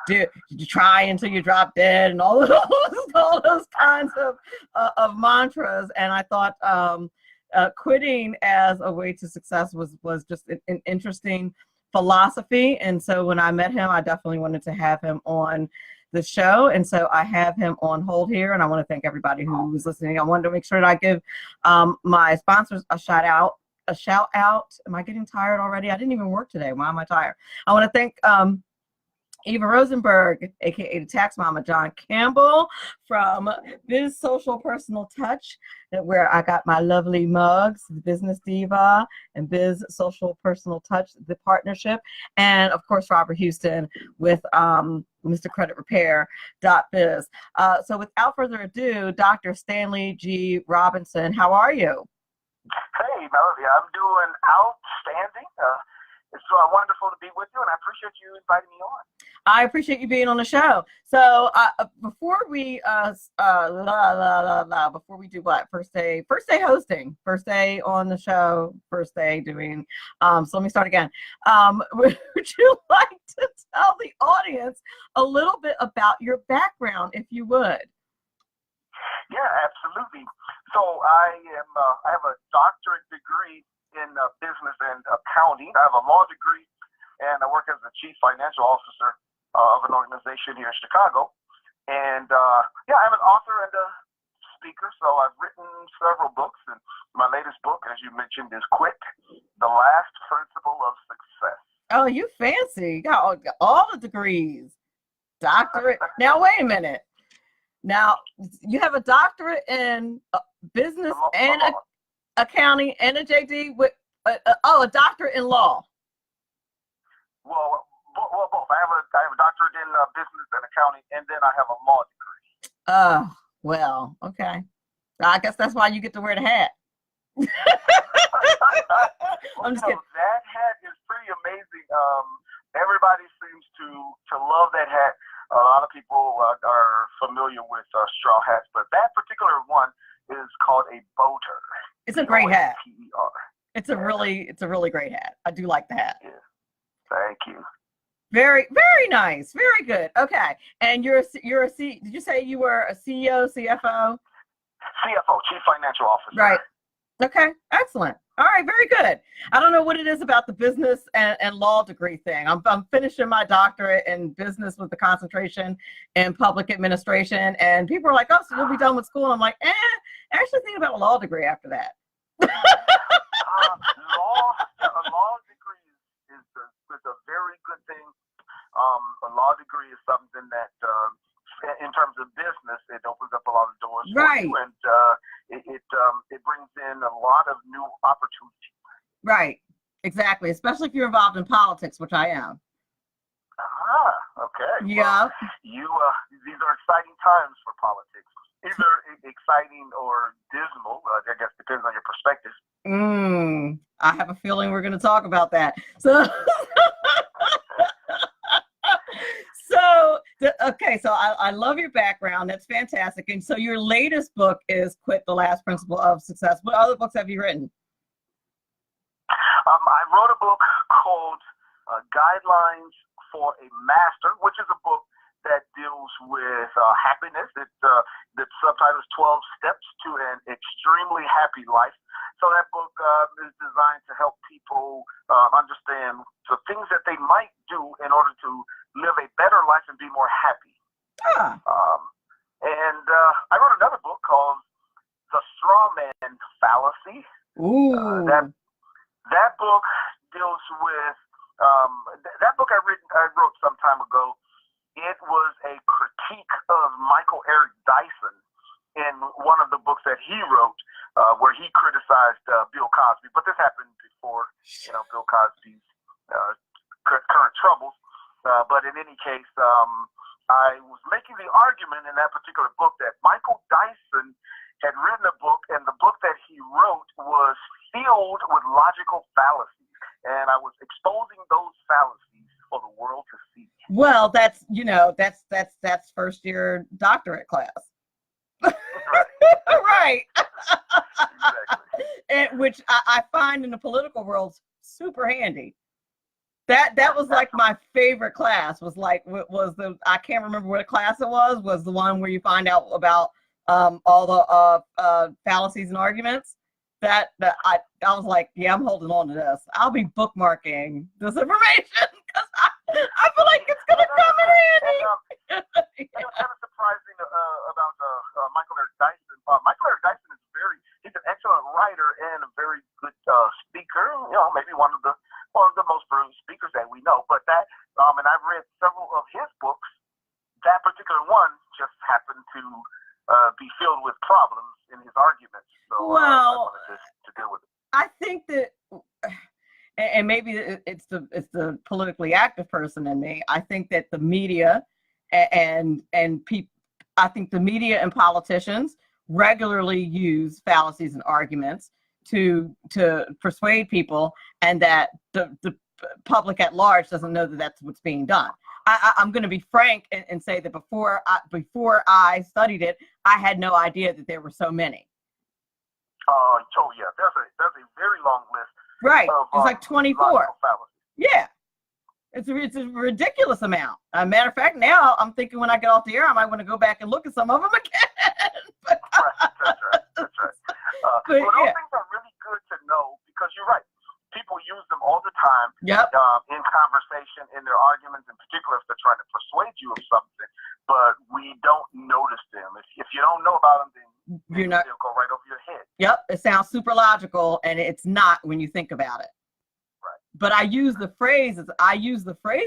did you try until you drop dead and all those kinds of mantras. And I thought quitting as a way to success was just an interesting philosophy. And so when I met him, I definitely wanted to have him on the show, and so I have him on hold here, and I want to thank everybody who was listening. I wanted to make sure that I give my sponsors a shout out a shout out. Am I getting tired already? I didn't even work today. Why am I tired? I want to thank Eva Rosenberg, aka the Tax Mama, John Campbell from Biz Social Personal Touch, where I got my lovely mugs, Business Diva and Biz Social Personal Touch, the partnership, and of course Robert Houston with Mr. Credit Repair.biz. So without further ado, Dr. Stanley G. Robertson, how are you? Hey, Melody, I'm doing outstanding. It's wonderful to be with you, and I appreciate you inviting me on. I appreciate you being on the show. So before we before we do what? First day hosting, first day on the show, first day doing. So let me start again. Would you like to tell the audience a little bit about your background, if you would? Yeah, absolutely. So I have a doctorate degree in business and accounting. I have a law degree, and I work as the chief financial officer of an organization here in Chicago. And yeah, I'm an author and a speaker, so I've written several books. And my latest book, as you mentioned, is Quit, The Last Principle of Success. Oh, you fancy. You got all the degrees. Doctorate. Now, wait a minute. Now, you have a doctorate in business and accounting and a JD with, a doctorate in law. Well, both. I have a doctorate in business and accounting, and then I have a law degree. Oh, well, okay. I guess that's why you get to wear the hat. I'm just kidding. That hat is pretty amazing. Everybody seems to love that hat. A lot of people are familiar with straw hats, but that particular one is called a boater. It's a great hat. B-O-A-T-E-R. It's a really great hat. I do like the hat. Yeah. Thank you. Very, very nice. Very good. Okay. And did you say you were a CEO, CFO? CFO, Chief Financial Officer. Right. Okay. Excellent. All right. Very good. I don't know what it is about the business and law degree thing. I'm finishing my doctorate in business with the concentration in public administration. And people are like, oh, so you'll be done with school. And I'm like, actually think about a law degree after that. A law degree is a very good thing. A law degree is something that, in terms of business, it opens up a lot of doors for you, and it brings in a lot of new opportunities. Right, exactly. Especially if you're involved in politics, which I am. Okay. Yeah. Well, these are exciting times for politics. Either exciting or dismal. I guess depends on your perspective. I have a feeling we're going to talk about that. So, so I love your background. That's fantastic. And so your latest book is Quit, The Last Principle of Success. What other books have you written? I wrote a book called Guidelines for a Master, which is a book that deals with happiness. The subtitle is 12 Steps to an Extremely Happy Life. So that book is designed to help people understand the things that they might do in order to live a better life and be more happy. And I wrote another book called The Straw Man Fallacy. Ooh. That book deals with that book I wrote some time ago. It was a critique of Michael Eric Dyson in one of the books that he wrote, where he criticized Bill Cosby. But this happened before, Bill Cosby's current troubles. But in any case, I was making the argument in that particular book that Michael Dyson had written a book, and the book that he wrote was filled with logical fallacies, and I was exposing those fallacies for the world to see. Well, that's first year doctorate class. Right. Exactly. And which I find in the political world super handy. That was like my favorite class. I can't remember what class it was the one where you find out about all the fallacies and arguments. That I was like, yeah, I'm holding on to this. I'll be bookmarking this information because I feel like it's gonna come in handy. It was kind of surprising about Michael Eric Dyson. Michael Eric Dyson is he's an excellent writer and a very good speaker. one of the most brilliant speakers that we know. But that, and I've read several of his books. That particular one just happened to be filled with problems in his arguments. So Well, I wanted to deal with it. I think that, and maybe it's the politically active person in me. I think that the media and people, I think the media and politicians regularly use fallacies and arguments to persuade people, and that the public at large doesn't know that that's what's being done. I'm going to be frank and say that before I studied it, I had no idea that there were so many. Oh yeah, there's a very long list. Right, it's like 24. Fallacies. Yeah, it's a ridiculous amount. Matter of fact, now I'm thinking when I get off the air, I might want to go back and look at some of them again. That's right. Those things are really good to know, because you're right. People use them all the time. Yep. In conversation, in their arguments, in particular if they're trying to persuade you of something, but we don't notice them. If you don't know about them, then they'll go right over your head. Yep, it sounds super logical, and it's not when you think about it. Right. But I use the phrase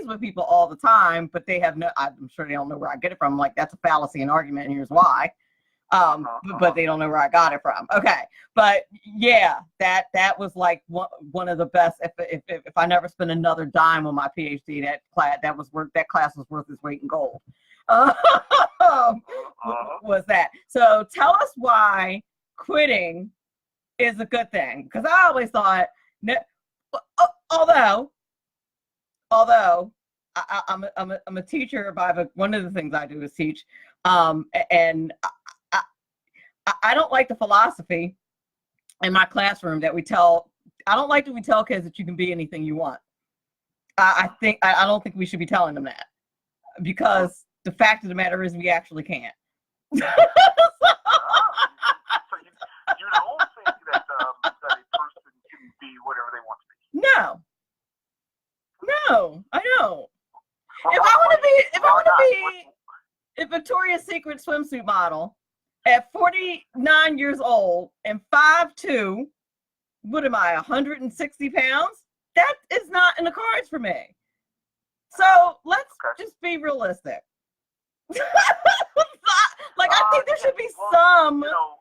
with people all the time, but they have no, I'm sure they don't know where I get it from. I'm like, that's a fallacy, an argument, and here's why. But they don't know where I got it from. Okay, but yeah, that was like one of the best. If I never spent another dime on my PhD, that class was worth its weight in gold. Was that? So tell us why quitting is a good thing, because I always thought, although I'm a teacher. One of the things I do is teach, and I don't like the philosophy in my classroom that I don't like that we tell kids that you can be anything you want. I don't think we should be telling them that, because the fact of the matter is we actually can't. So you don't think that a person can be whatever they want to be? No, I don't. If I want to be a Victoria's Secret swimsuit model at 49 years old and 5'2", what am I, 160 pounds? That is not in the cards for me. So let's just be realistic. Like, I think there should be some. You know,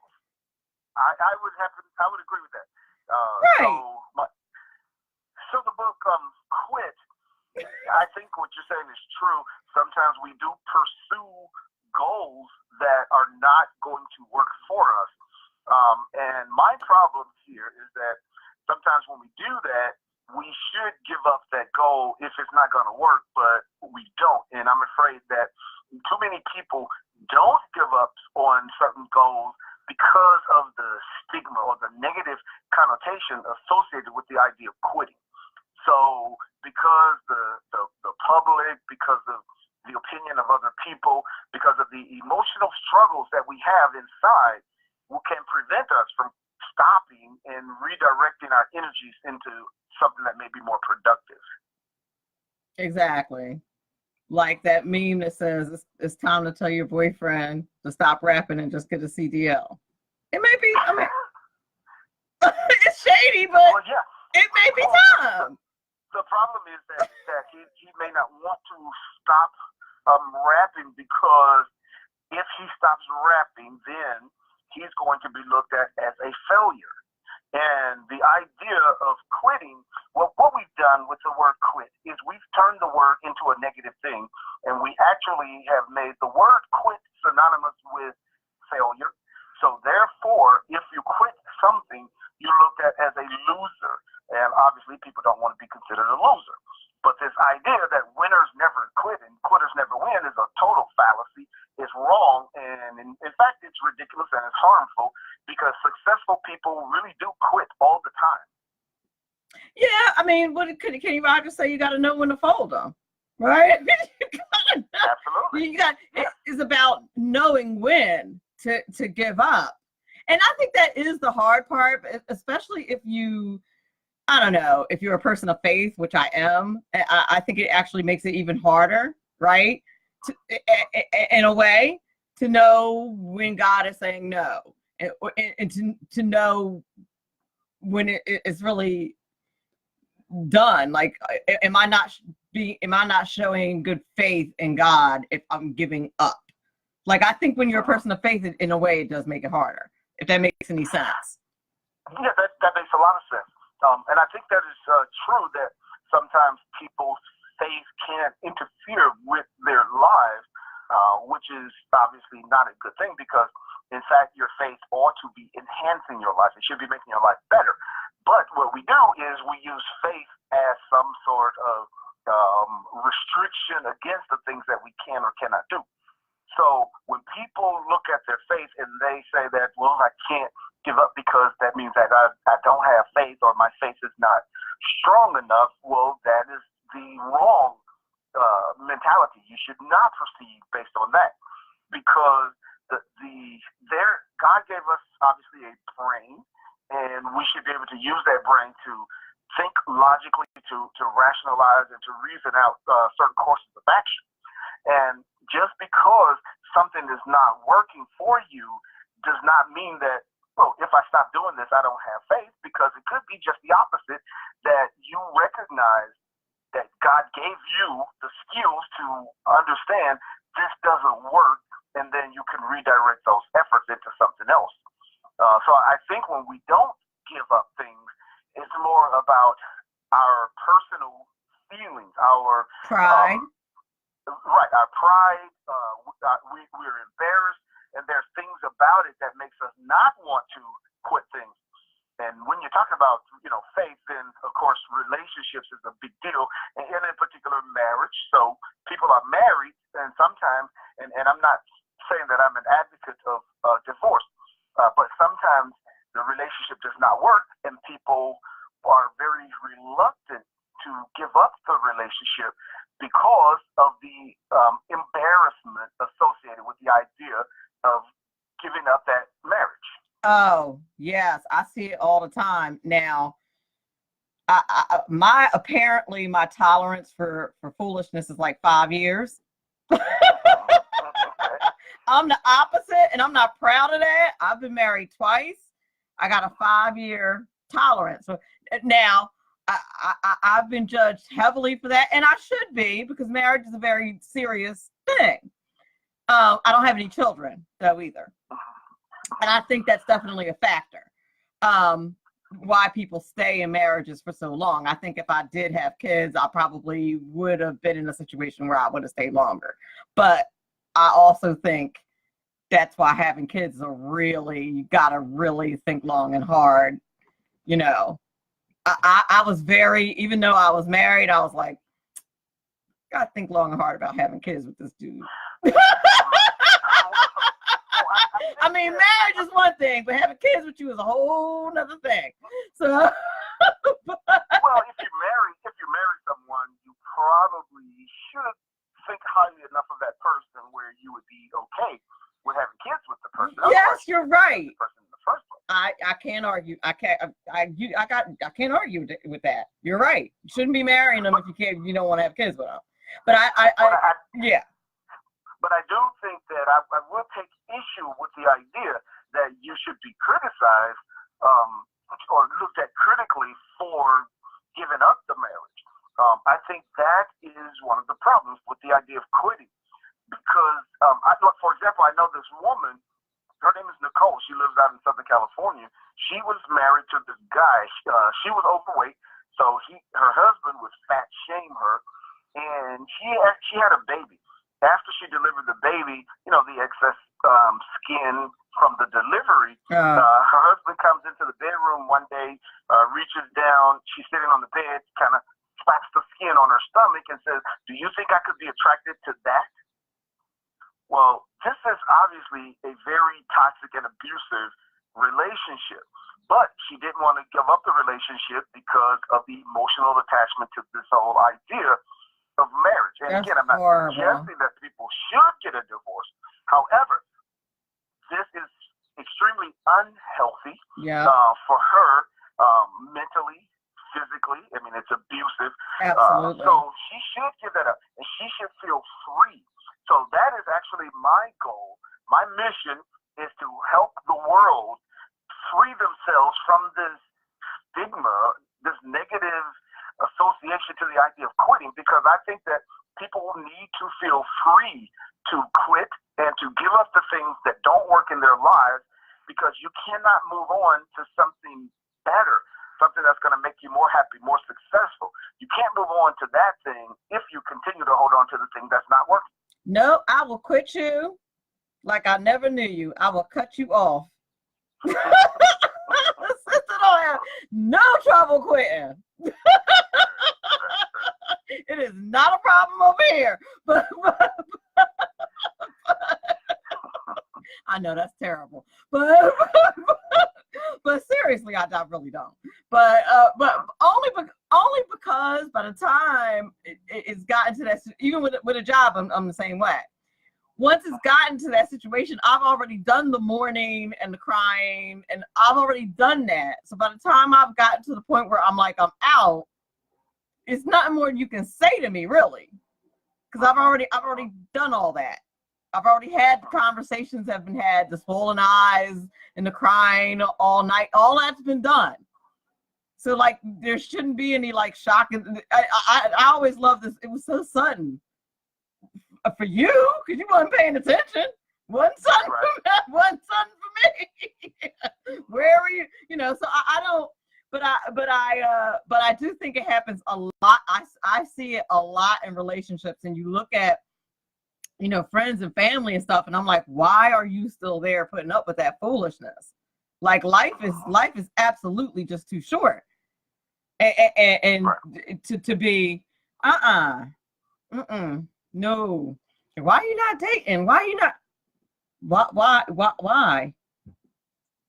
I would agree with that. Right. So the book Quit. I think what you're saying is true. Sometimes we do pursue goals that are not going to work for us. And my problem here is that sometimes when we do that, we should give up that goal if it's not going to work, but we don't. And I'm afraid that too many people don't give up on certain goals because of the stigma or the negative connotation associated with the idea of quitting. So because the public, because of the opinion of other people, because of the emotional struggles that we have inside, can prevent us from stopping and redirecting our energies into something that may be more productive. Exactly. Like that meme that says it's time to tell your boyfriend to stop rapping and just get a CDL. It may be, I mean, it's shady, but it may be time. The problem is that he may not want to stop rapping, because if he stops rapping, then he's going to be looked at as a failure. And the idea of quitting, well, what we've done with the word quit is we've turned the word into a negative thing, and we actually have made the word quit synonymous with failure. So therefore, if you quit something, you're looked at as a loser. And obviously people don't want to be considered a loser. But this idea that winners never quit and quitters never win is a total fallacy. It's wrong, and in fact, it's ridiculous and it's harmful, because successful people really do quit all the time. Yeah, I mean, what can you Rogers say? You got to know when to fold them, right? Absolutely. It's about knowing when to give up, and I think that is the hard part, especially if you. I don't know, if you're a person of faith, which I am, I think it actually makes it even harder, right? In a way, to know when God is saying no, and to know when it's really done? Like, am I not showing good faith in God if I'm giving up? Like, I think when you're a person of faith, in a way, it does make it harder, if that makes any sense. Yeah, that makes a lot of sense. And I think that is true that sometimes people's faith can interfere with their lives, which is obviously not a good thing because, in fact, your faith ought to be enhancing your life. It should be making your life better. But what we do is we use faith as some sort of restriction against the things that we can or cannot do. So when people look at their faith and they say that, well, I can't give up because that means that I don't have faith or my faith is not strong enough, well, that is the wrong mentality. You should not proceed based on that because God gave us obviously a brain, and we should be able to use that brain to think logically, to rationalize and to reason out certain courses of action. And just because something is not working for you does not mean that, well, if I stop doing this, I don't have faith, because it could be just the opposite, that you recognize that God gave you the skills to understand this doesn't work, and then you can redirect those efforts into something else. So I think when we don't give up things, it's more about our personal feelings, our Pride. Right, our pride, we're embarrassed, and there's things about it that makes us not want to quit things. And when you're talking about, faith, then, of course, relationships is a big deal, and in particular, marriage. So people are married, and sometimes, and I'm not saying that I'm an advocate of divorce, but sometimes the relationship does not work, and people are very reluctant to give up the relationship because of the embarrassment associated with the idea of giving up that marriage. Oh, yes, I see it all the time. Now, apparently my tolerance for foolishness is like 5 years. I'm the opposite, and I'm not proud of that. I've been married twice. I got a 5-year tolerance. So now, I've been judged heavily for that, and I should be, because marriage is a very serious thing. I don't have any children, though, either. And I think that's definitely a factor. Why people stay in marriages for so long. I think if I did have kids, I probably would have been in a situation where I would have stayed longer. But I also think that's why having kids you gotta really think long and hard. I was even though I was married, I was like, gotta think long and hard about having kids with this dude. I mean, marriage is one thing, but having kids with you is a whole nother thing. So, well, if you marry someone, you probably should think highly enough of that person where you would be okay with having kids with the person. Yes, you're right. The person in the first place. I can't argue. I can't argue with that. You're right. You shouldn't be marrying them if you don't want to have kids with them. But yeah. But I do think that I will take issue with the idea that you should be criticized or looked at critically for giving up the marriage. I think that is one of the problems with the idea of quitting. Because, for example, I know this woman, her name is Nicole. She lives out in Southern California. She was married to this guy. She was overweight, so her husband would fat shame her, and she had a baby. After she delivered the baby, the excess skin from the delivery, her husband comes into the bedroom one day, reaches down, she's sitting on the bed, kind of slaps the skin on her stomach and says, "Do you think I could be attracted to that?" Well, this is obviously a very toxic and abusive relationship, but she didn't want to give up the relationship because of the emotional attachment to this whole idea of marriage. And That's again, I'm not suggesting that people should get a divorce. However, this is extremely unhealthy for her mentally, physically. I mean, it's abusive. Absolutely. So she should give that up, and she should feel free. So that is actually my goal. My mission is to help the world free themselves from this stigma, this negative association to the idea of quitting, because I think that people need to feel free to quit and to give up the things that don't work in their lives, because you cannot move on to something better, something that's going to make you more happy, more successful. You can't move on to that thing if you continue to hold on to the thing that's not working. No, I will quit you like I never knew you. I will cut you off. I don't have no trouble quitting. It is not a problem over here. But I know that's terrible. But seriously, I really don't. But only because by the time it's gotten to that, even with a job, I'm the same way. Once it's gotten to that situation, I've already done the mourning and the crying, and I've already done that. So by the time I've gotten to the point where I'm like, I'm out, it's nothing more you can say to me, really, because I've already done all that. I've already had the conversations have been had, the swollen eyes and the crying all night. All that's been done. So like, there shouldn't be any like shock. I always love this. It was so sudden. For you, because you wasn't paying attention. One son for me. Where were you? You know, so I don't. But I do think it happens a lot. I see it a lot in relationships, and you look at, you know, friends and family and stuff, and I'm like, why are you still there putting up with that foolishness? Like life is absolutely just too short, and to be no. Why are you not dating? Why are you not? Why?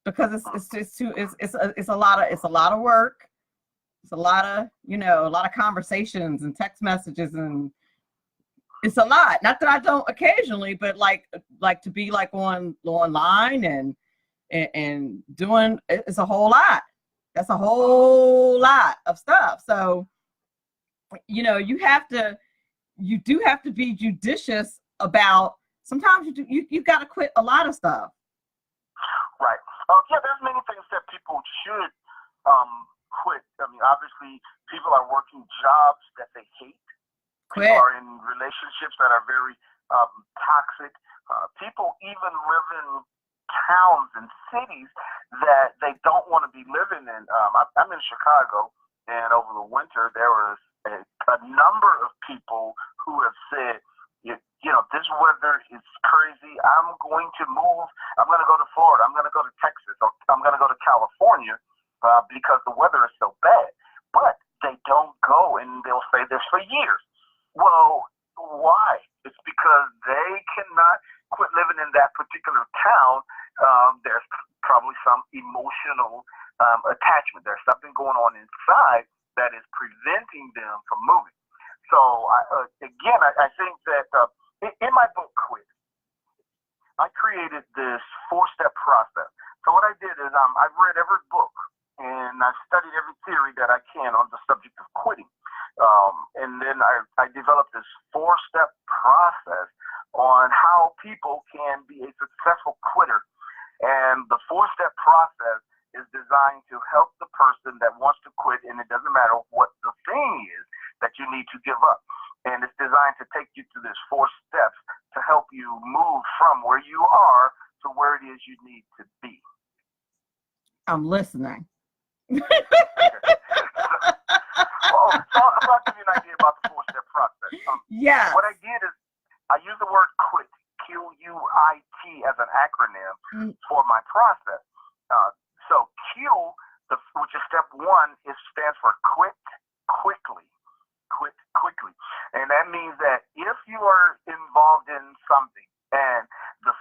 Because it's a lot of work. It's a lot of conversations and text messages, and it's a lot. Not that I don't occasionally, but like to be like online and doing, it's a whole lot. That's a whole lot of stuff. So, you know, you do have to be judicious about, sometimes you got to quit a lot of stuff. Right. Yeah, there's many things that people should quit. I mean, obviously, people are working jobs that they hate. Quit. People are in relationships that are very toxic. People even live in towns and cities that they don't want to be living in. I'm in Chicago, and over the winter, there was a number of people who have said, you know, this weather is crazy. I'm going to move. I'm going to go to Florida. I'm going to go to Texas. Or I'm going to go to California because the weather is so bad. But they don't go, and they'll say this for years. Well, why? It's because they cannot quit living in that particular town. There's probably some emotional attachment. There's something going on inside that is preventing them from moving. So, I think that in my book, Quit, I created this 4-step process. So what I did is I've read every book, and I studied every theory that I can on the subject of quitting. And then I developed this 4-step process on how people can be a successful quitter. And the 4-step process is designed to help the person that wants to quit, and it doesn't matter what the thing is that you need to give up. And it's designed to take you through this 4 steps to help you move from where you are to where it is you need to be. I'm listening. So I'm going to give you an idea about the 4-step process. Yeah. What I did is I used the word quit, QUIT, as an acronym for my process. So Q, which is step 1, stands for quit quickly. Quit quickly. And that means that if you are involved in something, and the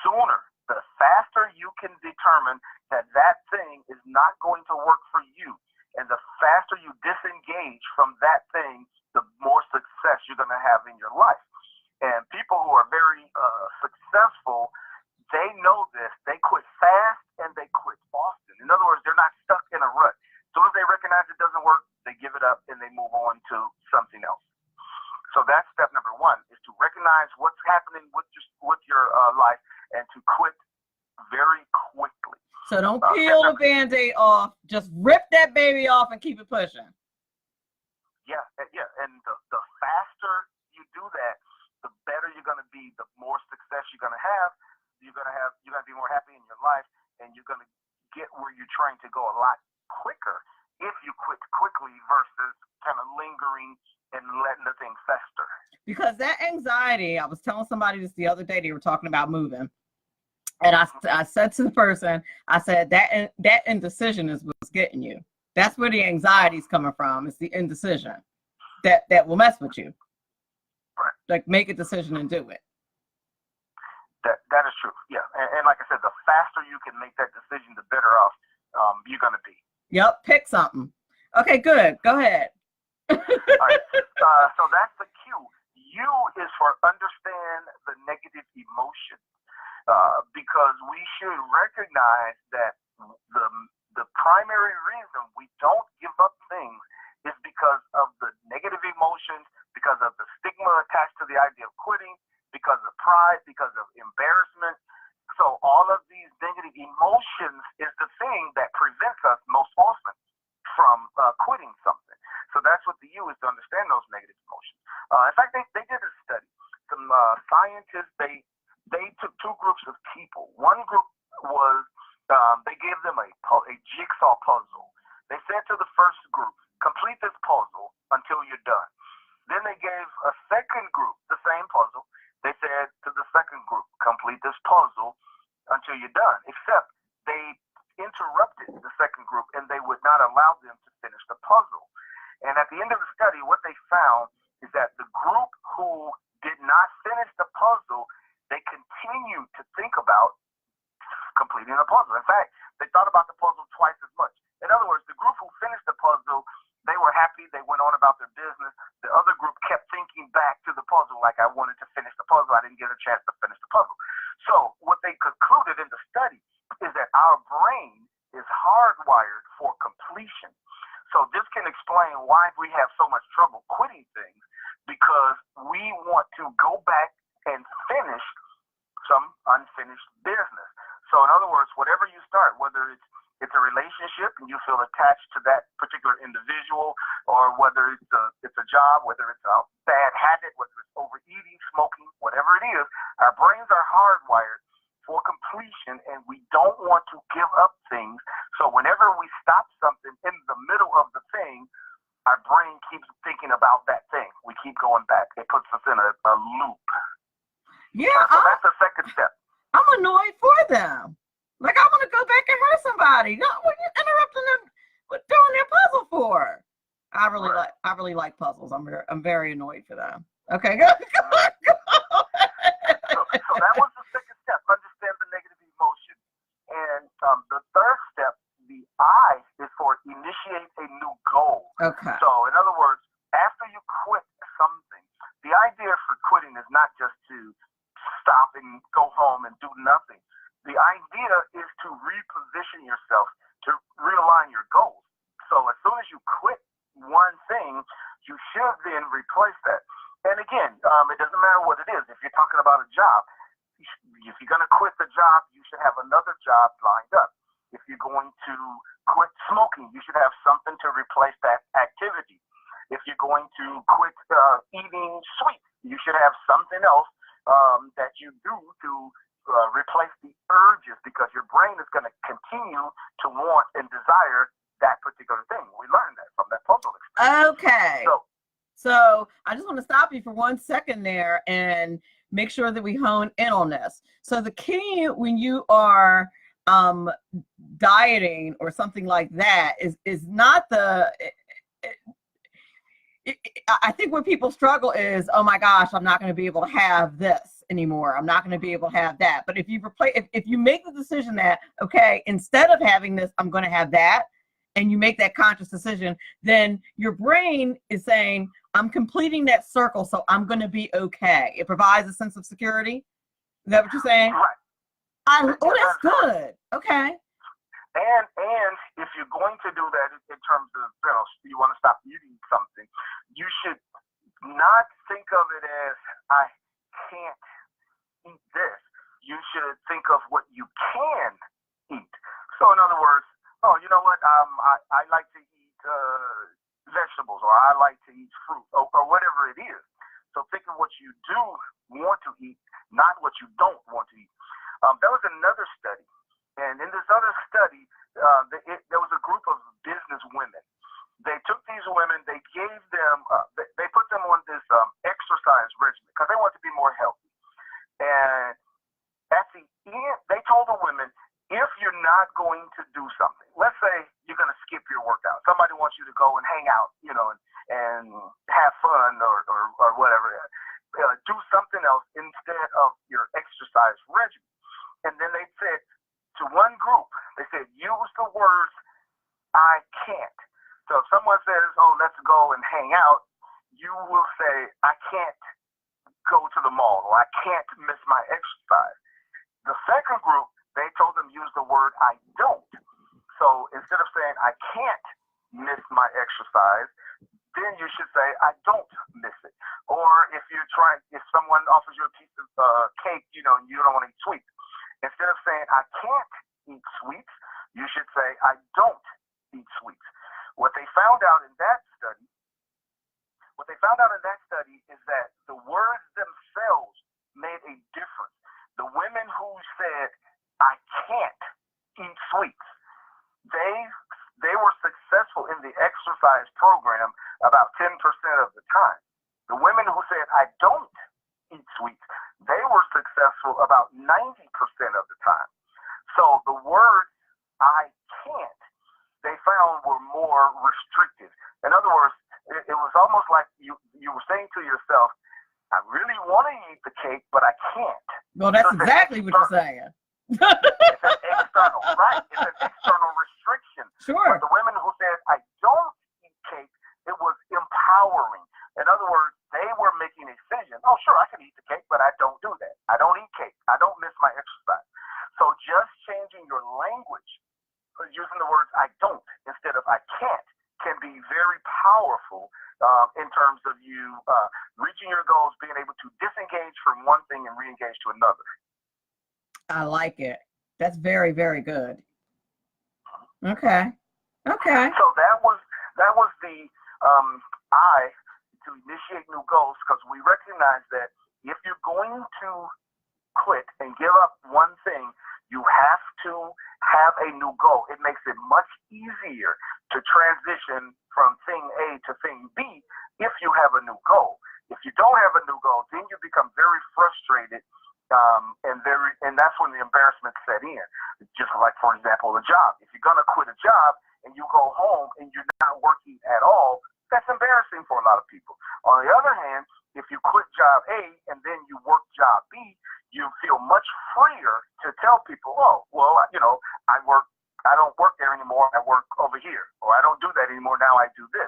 sooner, the faster you can determine that that thing is not going to work for you, and the faster you disengage from that thing, the more success you're going to have in your life. And people who are very successful, they know this. They quit fast and they quit often. In other words, they're not stuck in a rut. As soon as they recognize it doesn't work, they give it up and they move on to something else. So that's step number 1, is to recognize what's happening with your life and to quit very quickly. So don't peel the Band-Aid off. Just rip that baby off and keep it pushing. you're gonna be more happy in your life, and you're gonna get where you're trying to go a lot quicker if you quit quickly versus kind of lingering and letting the thing fester. Because that anxiety, I was telling somebody this the other day, they were talking about moving. And I said to the person, I said, that indecision is what's getting you. That's where the anxiety is coming from. It's the indecision that will mess with you. Right. Like, make a decision and do it. That is true. Yeah. And like I said, the faster you can make that decision, the better off you're going to be. Yep. Pick something. Okay, good. Go ahead. All right. So that's the cue. U is for understand the negative emotion, because we should recognize that the primary reason we don't give up things is because of the negative emotions, because of the stigma attached to the idea of quitting, because of pride, because of embarrassment. So all of these negative emotions is the thing that prevents us most often from quitting something. So that's what the U is, to understand those negative emotions. In fact, they did a study. Some scientists, they took two groups of people. One group was, they gave them a jigsaw puzzle. They said to the first group, complete this puzzle until you're done. Then they gave a second group the same puzzle. They said to the second group, complete this puzzle until you're done, except they interrupted the second group and they would not allow them to finish the puzzle. And at the end of the study, what they found is that the group who did not finish the puzzle, they continued to think about completing the puzzle. In fact, they thought about the puzzle twice as much. In other words, the group who finished the puzzle, they were happy, they went on about their business. The other group kept thinking back to the puzzle, like, I wanted to finish the puzzle, I didn't get a chance to finish the puzzle. So what they concluded in the study is that our brain is hardwired for completion. So this can explain why we have so much trouble quitting things, because we want to go back and finish some unfinished business. So in other words, whatever you start, whether it's a relationship and you feel attached to that particular individual, or whether it's a job, whether it's a bad habit, whether it's overeating, smoking, whatever it is, our brains are hardwired for completion, and we don't want to give up things. So whenever we stop something in the middle of the thing, our brain keeps thinking about that thing. We keep going back. It puts us in a loop. Yeah. So that's the second step. I'm annoyed for them. Like, I want to go back and hurt somebody. No, what are you interrupting them with doing their puzzle for? I really like puzzles. I'm very annoyed for them. Okay, go. So that was the second step. Understand the negative emotion. And the third step, the I, is for initiate a new goal. Okay. So in other words, after you quit something, the idea for quitting is not just to stop and go home and do nothing. The idea is to reposition yourself, to realign your goals. So as soon as you quit one thing, you should then replace that. And again, it doesn't matter what it is. If you're talking about a job, if you're going to quit the job, you should have another job lined up. If you're going to quit smoking, you should have something to replace that activity. If you're going to quit eating sweets, you should have something else that you do to replace the urges, because your brain is going to continue to want and desire that particular thing. We learned that from that puzzle experience. Okay. So I just want to stop you for 1 second there and make sure that we hone in on this. So the key when you are dieting or something like that is not the. I think where people struggle is, oh my gosh, I'm not going to be able to have this anymore. I'm not going to be able to have that. But if you if you make the decision that, okay, instead of having this, I'm going to have that, and you make that conscious decision, then your brain is saying, I'm completing that circle, so I'm going to be okay. It provides a sense of security. Is that what you're saying? Right. Oh, that's good. Okay. And if you're going to do that in terms of, you want to stop eating something, you should not think of it as, I can't eat this. You should think of what you can eat. So in other words, oh, you know what, I like to eat vegetables, or I like to eat fruit, or whatever it is. So think of what you do want to eat, not what you don't want to eat. There was another study, and in this other study, there was a group of business women. They took these women, they gave them, they put them on this exercise regimen because they wanted to be more healthy. And at the end, they told the women, if you're not going to do something, let's say you're going to skip your workout. Somebody wants you to go and hang out, and have fun or whatever. Do something else instead of your exercise regimen. And then they said to one group, they said, use the words, I can't. So if someone says, oh, let's go and hang out, you will say, I can't go to the mall, or I can't miss my exercise. The second group, they told them use the word I don't. So instead of saying I can't miss my exercise, then you should say I don't miss it. Or if someone offers you a piece of cake, and you don't want to eat sweets, instead of saying I can't eat sweets, you should say I don't eat sweets. What they found out in that study is that the words themselves made a difference. The women who said I can't eat sweets, they were successful in the exercise program about 10% of the time. The women who said I don't eat sweets, they were successful about 90% of the time. So the words I can't, they found were more restrictive. In other words, it was almost like you were saying to yourself, I really want to eat the cake, but I can't. Well, that's exactly what you're saying. It's an external, right? It's an external restriction. Sure. But the women who said, I don't eat cake, it was empowering. In other words, they were making a decision. Oh, sure, I can eat the cake, but I don't do that. I don't eat cake. I don't miss my exercise. So just changing your language, using the words I don't instead of I can't, can be very powerful in terms of you reaching your goals, being able to disengage from one thing and re-engage to another. I like it. That's very, very good. Okay. So that was the I to initiate new goals, because we recognize that if you're going to quit and give up one thing, you have to have a new goal. It makes it much easier to transition from thing A to thing B if you have a new goal. If you don't have a new goal, then you become very frustrated, and that's when the embarrassment set in. Just like, for example, a job. If you're going to quit a job and you go home and you're not working at all, that's embarrassing for a lot of people. On the other hand, if you quit job A and then you work job B, you feel much freer to tell people, oh, well, I don't work there anymore. I work over here, or I don't do that anymore. Now I do this,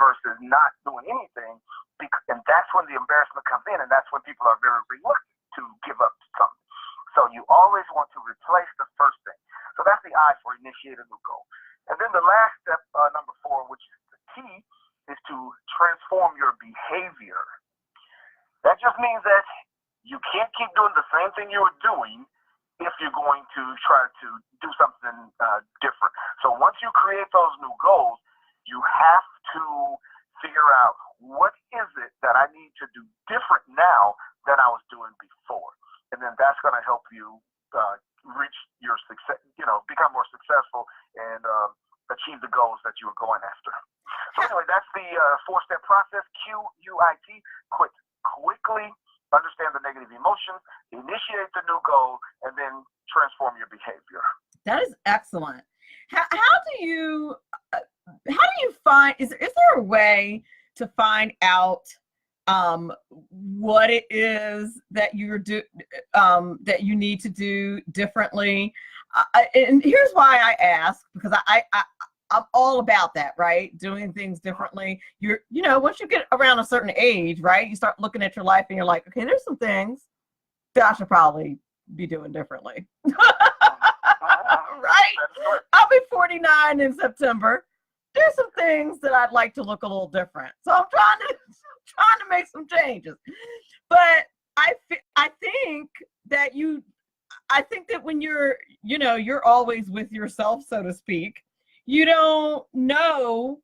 versus not doing anything. And that's when the embarrassment comes in, and that's when people are very reluctant to give up something. So you always want to replace the first thing. So that's the I for initiate a new goal. And then the last step, number 4, which is the T, is to transform your behavior. That just means that you can't keep doing the same thing you were doing if you're going to try to do something different. So once you create those new goals, you have to figure out, what is it that I need to do different now than I was doing before? And then that's going to help you reach your success, become more successful and achieve the goals that you were going after. So anyway, that's the 4-step process. QUIT, quit quickly, understand the negative emotions, initiate the new goal, and then transform your behavior. That is excellent. How do you find, is there a way to find out what it is that that you need to do differently? And here's why I ask, because I'm all about that, right? Doing things differently. Once you get around a certain age, right, you start looking at your life and you're like, okay, there's some things that I should probably be doing differently. Right? I'll be 49 in September. There's some things that I'd like to look a little different. So I'm trying to make some changes. But I think that when you're always with yourself, so to speak, you don't know,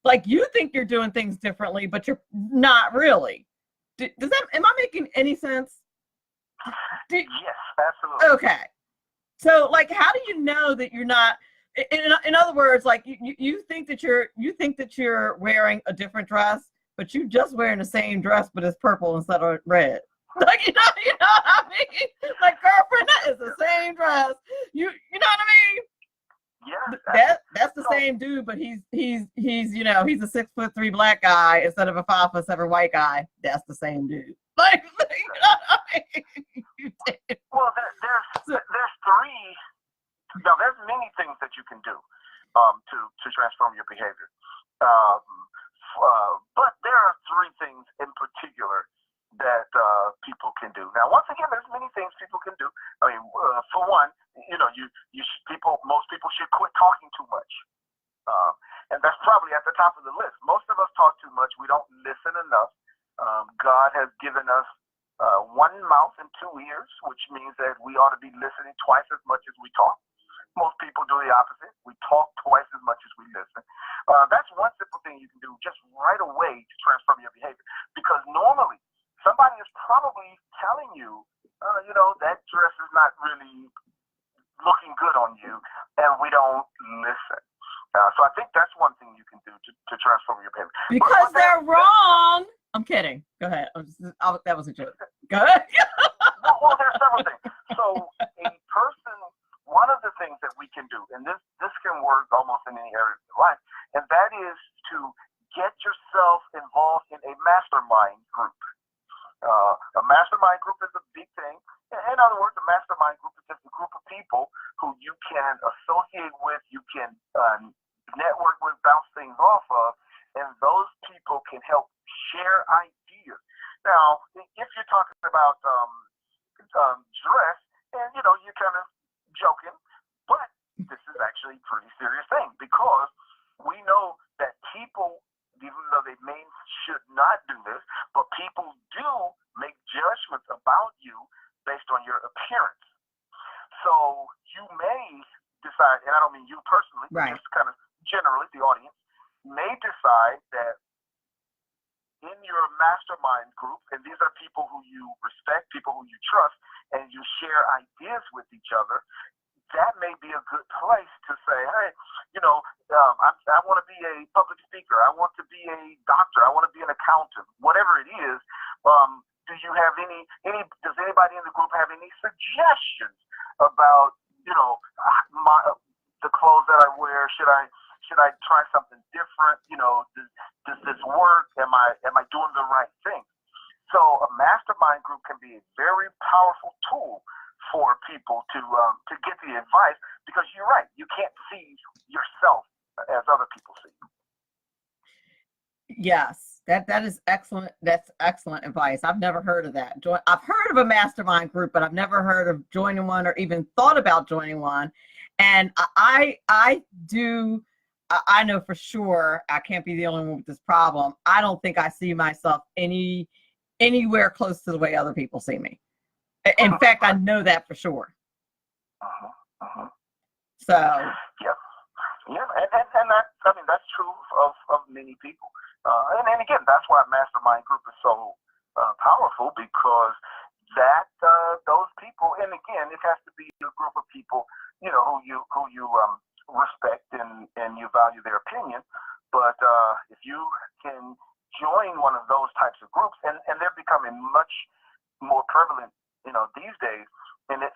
like, you think you're doing things differently, but you're not really. Am I making any sense? Yes, absolutely. Okay. So, like, how do you know that you're not? In other words, like you think that you're wearing a different dress, but you just wearing the same dress, but it's purple instead of red. Like you know what I mean? Like, girlfriend, that is the same dress. You know what I mean? Yeah. That's the same dude, but he's he's a 6'3" black guy instead of a 5'7" white guy. That's the same dude. Like you know what I mean? Well, there's three. Now, there's many things that you can do to transform your behavior. But there are three things in particular that people can do. Now, once again, there's many things people can do. I mean, for one, most people should quit talking too much. And that's probably at the top of the list. Most of us talk too much. We don't listen enough. God has given us one mouth and two ears, which means that we ought to be listening twice as much as we talk. Most people do the opposite. We talk twice as much as we listen. That's one simple thing you can do just right away to transform your behavior. Because normally, somebody is probably telling you, that dress is not really looking good on you, and we don't listen. So I think that's one thing you can do to transform your behavior. Because they're wrong. I'm kidding. Go ahead. That was a joke. Go ahead. well, there's several things. So one of the things that we can do, and this can work almost in any area of your life, and that is to get yourself involved in a mastermind group. A mastermind group is a big thing. In other words, a mastermind group is just a group of people who you can associate with, you can network with, bounce things off of, and those people can help share ideas. Now, if you're talking about dress, and you're kind of joking, but this is actually a pretty serious thing, because we know that people, even though they should not do this, but people do make judgments about you based on your appearance. So you may decide, and I don't mean you personally, right, just kind of generally the audience may decide that in your mastermind group, and these are people who you respect, people who you trust, and you share ideas with each other, that may be a good place to say, hey, I want to be a public speaker. I want to be a doctor. I want to be an accountant. Whatever it is, do you have does anybody in the group have any suggestions about, the clothes that I wear? Should I try something different? Does this work? Am I doing the right thing? So a mastermind group can be a very powerful tool for people to get the advice, because you're right, you can't see yourself as other people see you. Yes, that is excellent. That's excellent advice. I've never heard of that. I've heard of a mastermind group, but I've never heard of joining one or even thought about joining one. And I know for sure I can't be the only one with this problem. I don't think I see myself anywhere close to the way other people see me. In fact, I know that for sure. So yeah, and that's true of many people. And again, that's why mastermind group is so powerful, because those people, and again, it has to be a group of people, who you respect and you value their opinion. But if you can join one of those types of groups, and they're becoming much more prevalent, these days.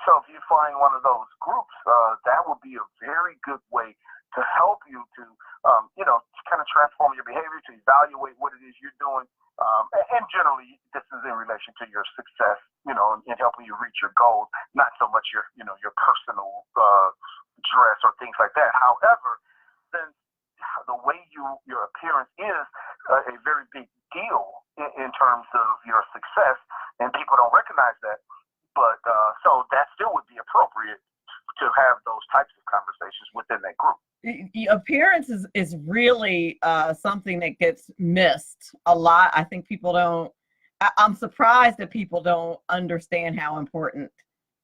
So if you find one of those groups, that would be a very good way to help you to, kind of transform your behavior, to evaluate what it is you're doing. And generally, this is in relation to your success, in helping you reach your goals, not so much your personal dress or things like that. However, since the way your appearance is a very big deal in terms of your success, and people don't recognize that. But so that still would be appropriate to have those types of conversations within that group. Appearance is really something that gets missed a lot. I think people don't. I'm surprised that people don't understand how important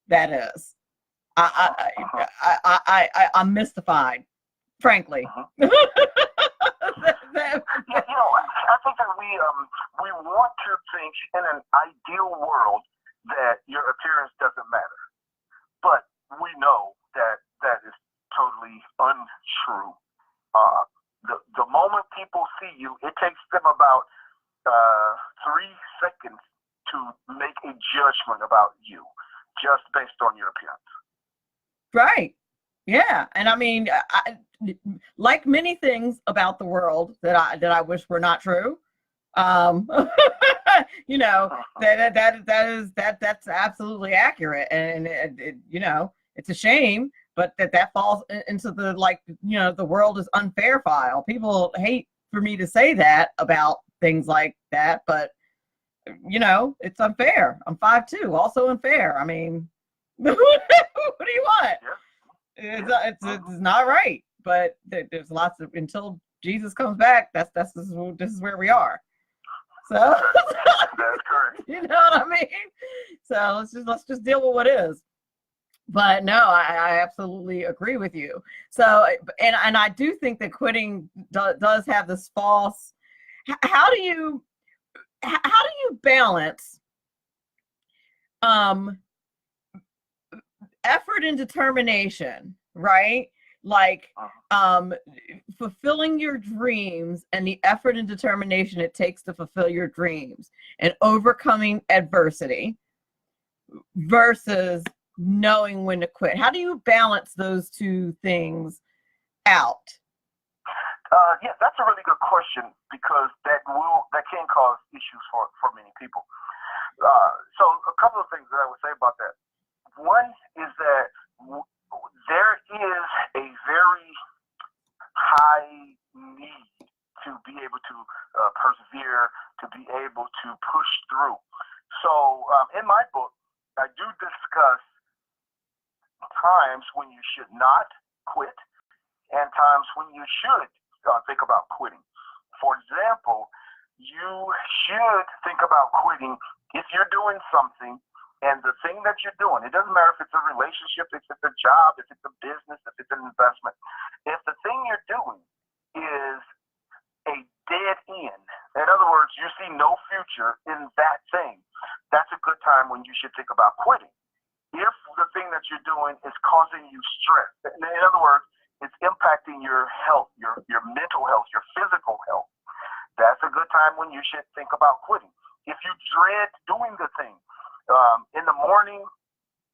that is. I'm mystified, frankly. I think that we want to think in an ideal world that your appearance doesn't matter. But we know that that is totally untrue. The moment people see you, it takes them about 3 seconds to make a judgment about you just based on your appearance. Right. Yeah. And I mean, like many things about the world that I wish were not true, you know, that's absolutely accurate. And it, you know, it's a shame, but that falls into the, like, you know, the world is unfair file. People hate for me to say that about things like that, but you know, it's unfair. I'm 5'2", also unfair. I mean, what do you want? It's not right. But there's lots of, until Jesus comes back, this is where we are. So That's correct. you know what I mean? So let's just deal with what is. But no, I absolutely agree with you. So and I do think that quitting does have this false. How do you balance effort and determination, right? Like fulfilling your dreams and the effort and determination it takes to fulfill your dreams and overcoming adversity versus knowing when to quit. How do you balance those two things out? Yeah, that's a really good question, because that can cause issues for many people. So a couple of things that I would say about that. One is that there is a very high need to be able to persevere, to be able to push through. So in my book, I do discuss times when you should not quit and times when you should think about quitting. For example, you should think about quitting if you're doing something and the thing that you're doing, it doesn't matter if it's a relationship, if it's a job, if it's a business, if it's an investment. If the thing you're doing is a dead end, in other words, you see no future in that thing, that's a good time when you should think about quitting. If the thing that you're doing is causing you stress, in other words, it's impacting your health, your mental health, your physical health, that's a good time when you should think about quitting. If you dread doing the thing, in the morning,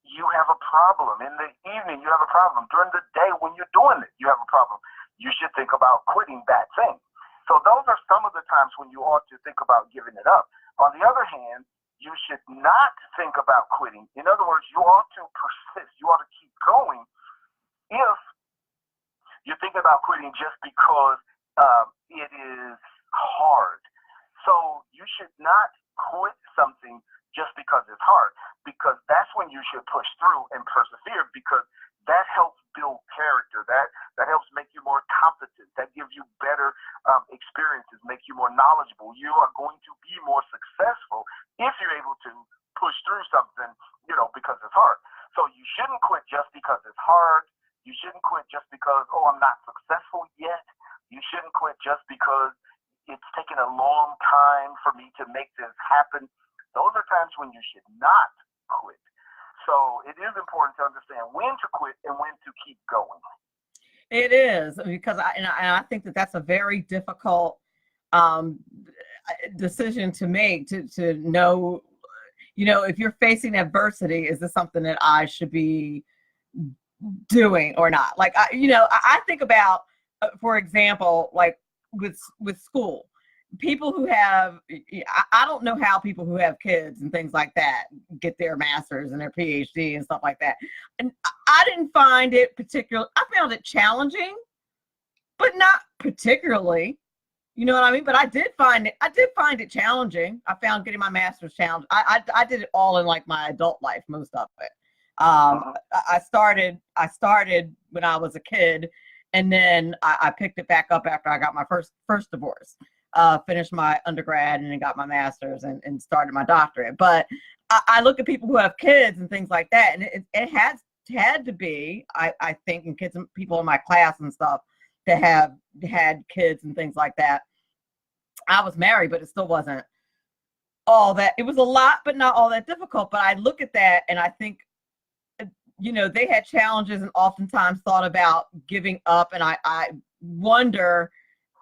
you have a problem. In the evening, you have a problem. During the day, when you're doing it, you have a problem. You should think about quitting that thing. So those are some of the times when you ought to think about giving it up. On the other hand, you should not think about quitting. In other words, you ought to persist. You ought to keep going if you're thinking about quitting just because it is hard. So you should not quit something just because it's hard, because that's when you should push through and persevere, because that helps build character. That helps make you more competent. That gives you better experiences, make you more knowledgeable. You are going to be more successful if you're able to push through something, because it's hard. So you shouldn't quit just because it's hard. You shouldn't quit just because, I'm not successful yet. You shouldn't quit just because it's taken a long time for me to make this happen. Those are times when you should not quit. So it is important to understand when to quit and when to keep going. It is, because I think that's a very difficult decision to make, to know, if you're facing adversity, is this something that I should be doing or not? Like, I think about, for example, like with school. People who have, I don't know how people who have kids and things like that get their master's and their PhD and stuff like that. And I didn't find it I found it challenging, but not particularly, you know what I mean? But I did find it challenging. I found getting my master's challenging. I did it all in like my adult life, most of it. I started when I was a kid, and then I picked it back up after I got my first divorce. Finished my undergrad and then got my master's and started my doctorate. But I look at people who have kids and things like that, and it has had to be, I think, and kids and people in my class and stuff that have had kids and things like that. I was married, but it still wasn't all that. It was a lot, but not all that difficult. But I look at that and I think, you know, they had challenges and oftentimes thought about giving up. And I wonder,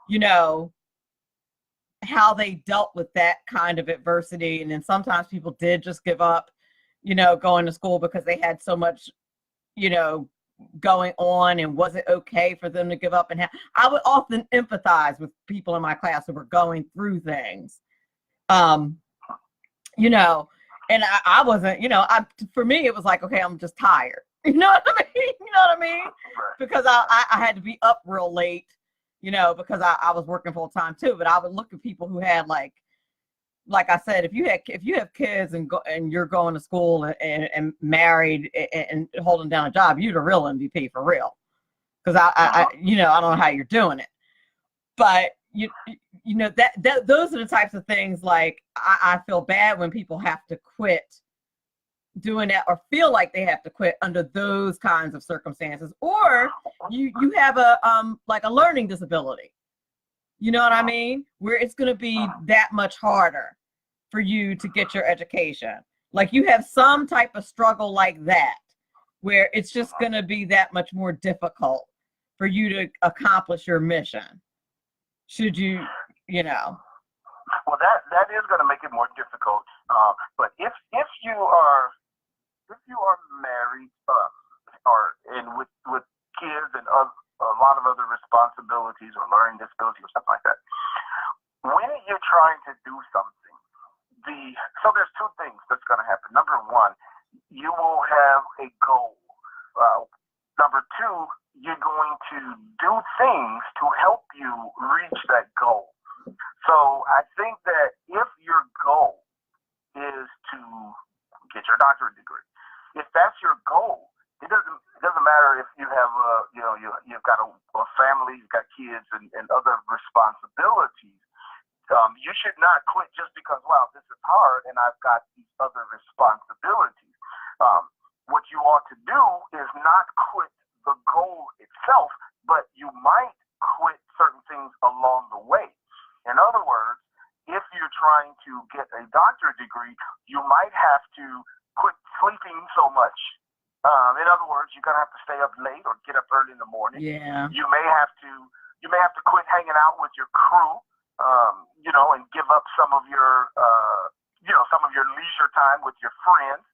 you know, how they dealt with that kind of adversity. And then sometimes people did just give up, you know, going to school because they had so much, you know, going on, and was it okay for them to give up? And I would often empathize with people in my class who were going through things, you know, and I wasn't, you know, for me, it was like, okay, I'm just tired. You know what I mean? You know what I mean? Because I had to be up real late, you know, because I was working full time too. But I would look at people who had like I said, if you have kids and you're going to school and married and holding down a job, you're the real MVP for real. Because I you know, I don't know how you're doing it, but you know that those are the types of things like I feel bad when people have to quit doing that or feel like they have to quit under those kinds of circumstances, or you have a like a learning disability. You know what I mean? Where it's going to be that much harder for you to get your education. Like you have some type of struggle like that, where it's just going to be that much more difficult for you to accomplish your mission. Should you, you know? Well, that is going to make it more difficult. But if you are married and with kids and a lot of other responsibilities or learning disabilities or something like that, when you're trying to do something, so there's two things that's going to happen. Number one, you will have a goal. Number two, you're going to do things to help you reach that goal. So I think that if your goal is to get your doctorate degree, if that's your goal, it doesn't matter if you have you've got a family, you've got kids and other responsibilities. You should not quit just because, wow, this is hard and I've got these other responsibilities. What you ought to do is not quit the goal itself, but you might quit certain things along the way. In other words, if you're trying to get a doctorate degree, you might have to quit sleeping so much. In other words, you're gonna have to stay up late or get up early in the morning. Yeah. You may have to quit hanging out with your crew, you know, and give up some of your leisure time with your friends.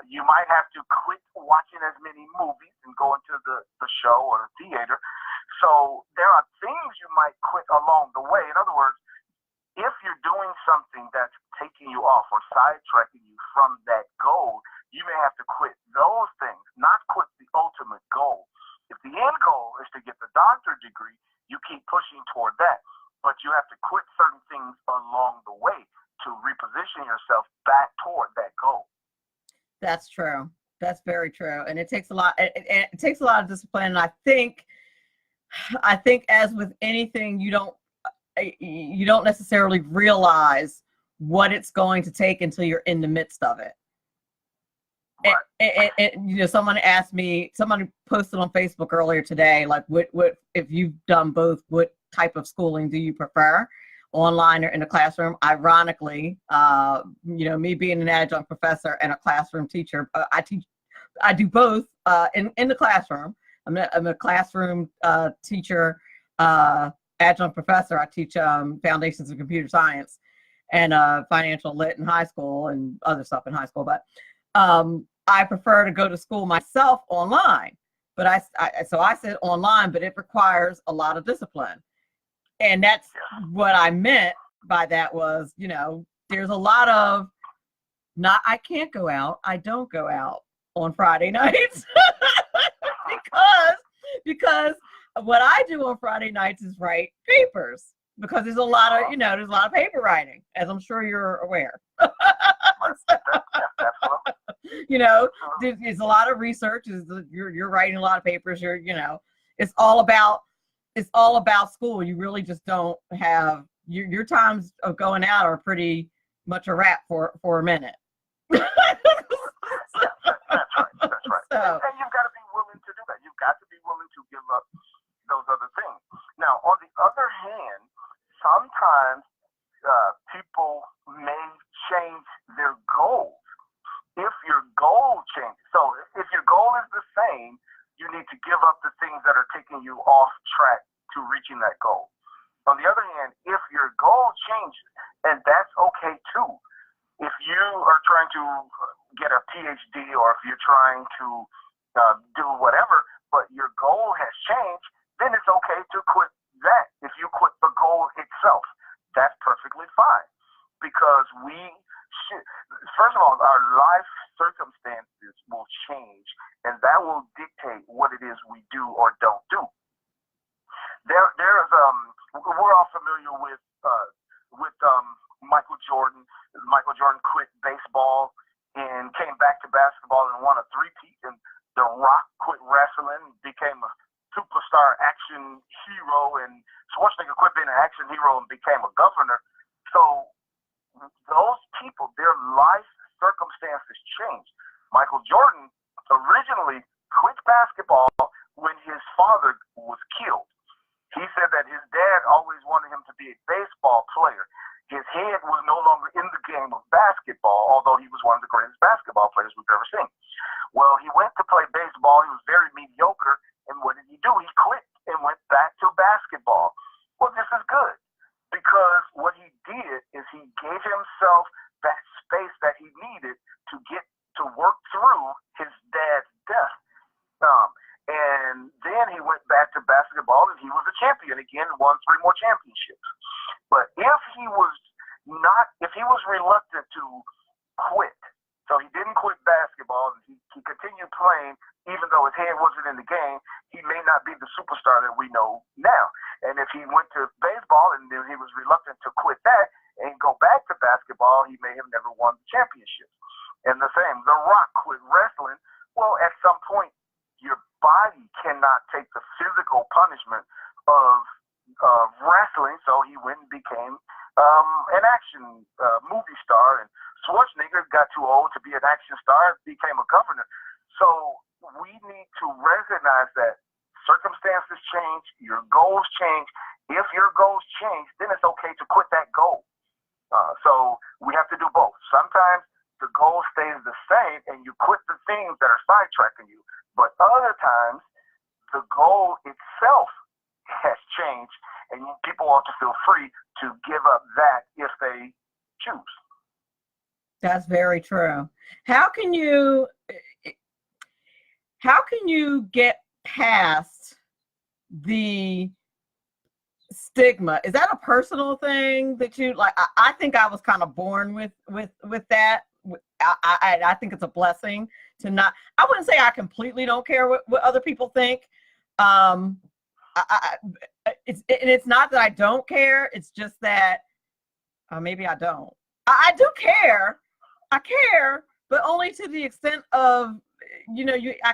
You might have to quit watching as many movies and going to the show or the theater. So there are things you might quit along the way. In other words, if you're doing something that's taking you off or sidetracking you from that goal, you may have to quit those things, not quit the ultimate goal. If the end goal is to get the doctorate degree, you keep pushing toward that. But you have to quit certain things along the way to reposition yourself back toward that goal. That's true. That's very true. And it takes a lot. It takes a lot of discipline. And I think as with anything, you don't necessarily realize what it's going to take until you're in the midst of it. Right. And you know, someone posted on Facebook earlier today, like, what if you've done both, what type of schooling do you prefer, online or in the classroom? Ironically, you know, me being an adjunct professor and a classroom teacher, I do both in the classroom. I'm a classroom teacher, adjunct professor. I teach foundations of computer science and financial lit in high school and other stuff in high school. But I prefer to go to school myself online. But so I said online, but it requires a lot of discipline. And that's what I meant by that was, you know, there's a lot of I can't go out. I don't go out on Friday nights because what I do on Friday nights is write papers, because there's a lot of paper writing, as I'm sure you're aware. You know, there's a lot of research. You're writing a lot of papers. It's all about school. You really just don't have your times of going out are pretty much a wrap for a minute. That's right. So, and you've got to be willing to do that. You've got to be willing to give up those other things. Now, on the other hand, sometimes people may change their goals. If your goal changes, so if your goal is the same, you need to give up the things that are taking you off track to reaching that goal. On the other hand, if your goal changes, and that's okay too. If you are trying to get a PhD, or if you're trying to do whatever, but your goal has changed, then it's okay to quit that. If you quit the goal itself, that's perfectly fine. Because first of all, our life circumstances will change, and that will dictate what it is we do or don't do. We're all familiar with Michael Jordan. Michael Jordan quit baseball and came back to basketball and won a three-peat. And The Rock quit wrestling, became a superstar action hero, and Schwarzenegger quit being an action hero and became a governor. So those people, their life circumstances changed. Michael Jordan originally quit basketball when his father was killed. He said that his dad always wanted him to be a baseball player. His head was no longer in the game of basketball, although he was one of the greatest basketball players we've ever seen. Well, he went to play baseball. He was very mediocre. And what did he do? He quit and went back to basketball. Well, this is good, because what he did is he gave himself that space that he needed to get to work through his dad's death. And then he went back to basketball, and he was a champion again, won 3 more championships. But if he was reluctant to quit, so he didn't quit basketball, and he continued playing, even though his head wasn't in the game, he may not be the superstar that we know now. And if he went to baseball and then he was reluctant to quit that and go back to basketball, he may have never won the championship. And the same, The Rock quit wrestling. Well, at some point, your body cannot take the physical punishment of wrestling, so he went and became an action movie star. And Schwarzenegger got too old to be an action star, became a governor. So we need to recognize that circumstances change, your goals change. If your goals change, then it's okay to quit that goal. So we have to do both. Sometimes the goal stays the same and you quit the things that are sidetracking you. But other times, the goal itself has changed, and people ought to feel free to give up that if they choose. That's very true. How can you get past the stigma? Is that a personal thing that you like? I think I was kind of born with that. I think it's a blessing to not. I wouldn't say I completely don't care what other people think. It's not that I don't care. It's just that maybe I don't. I do care. I care, but only to the extent of, you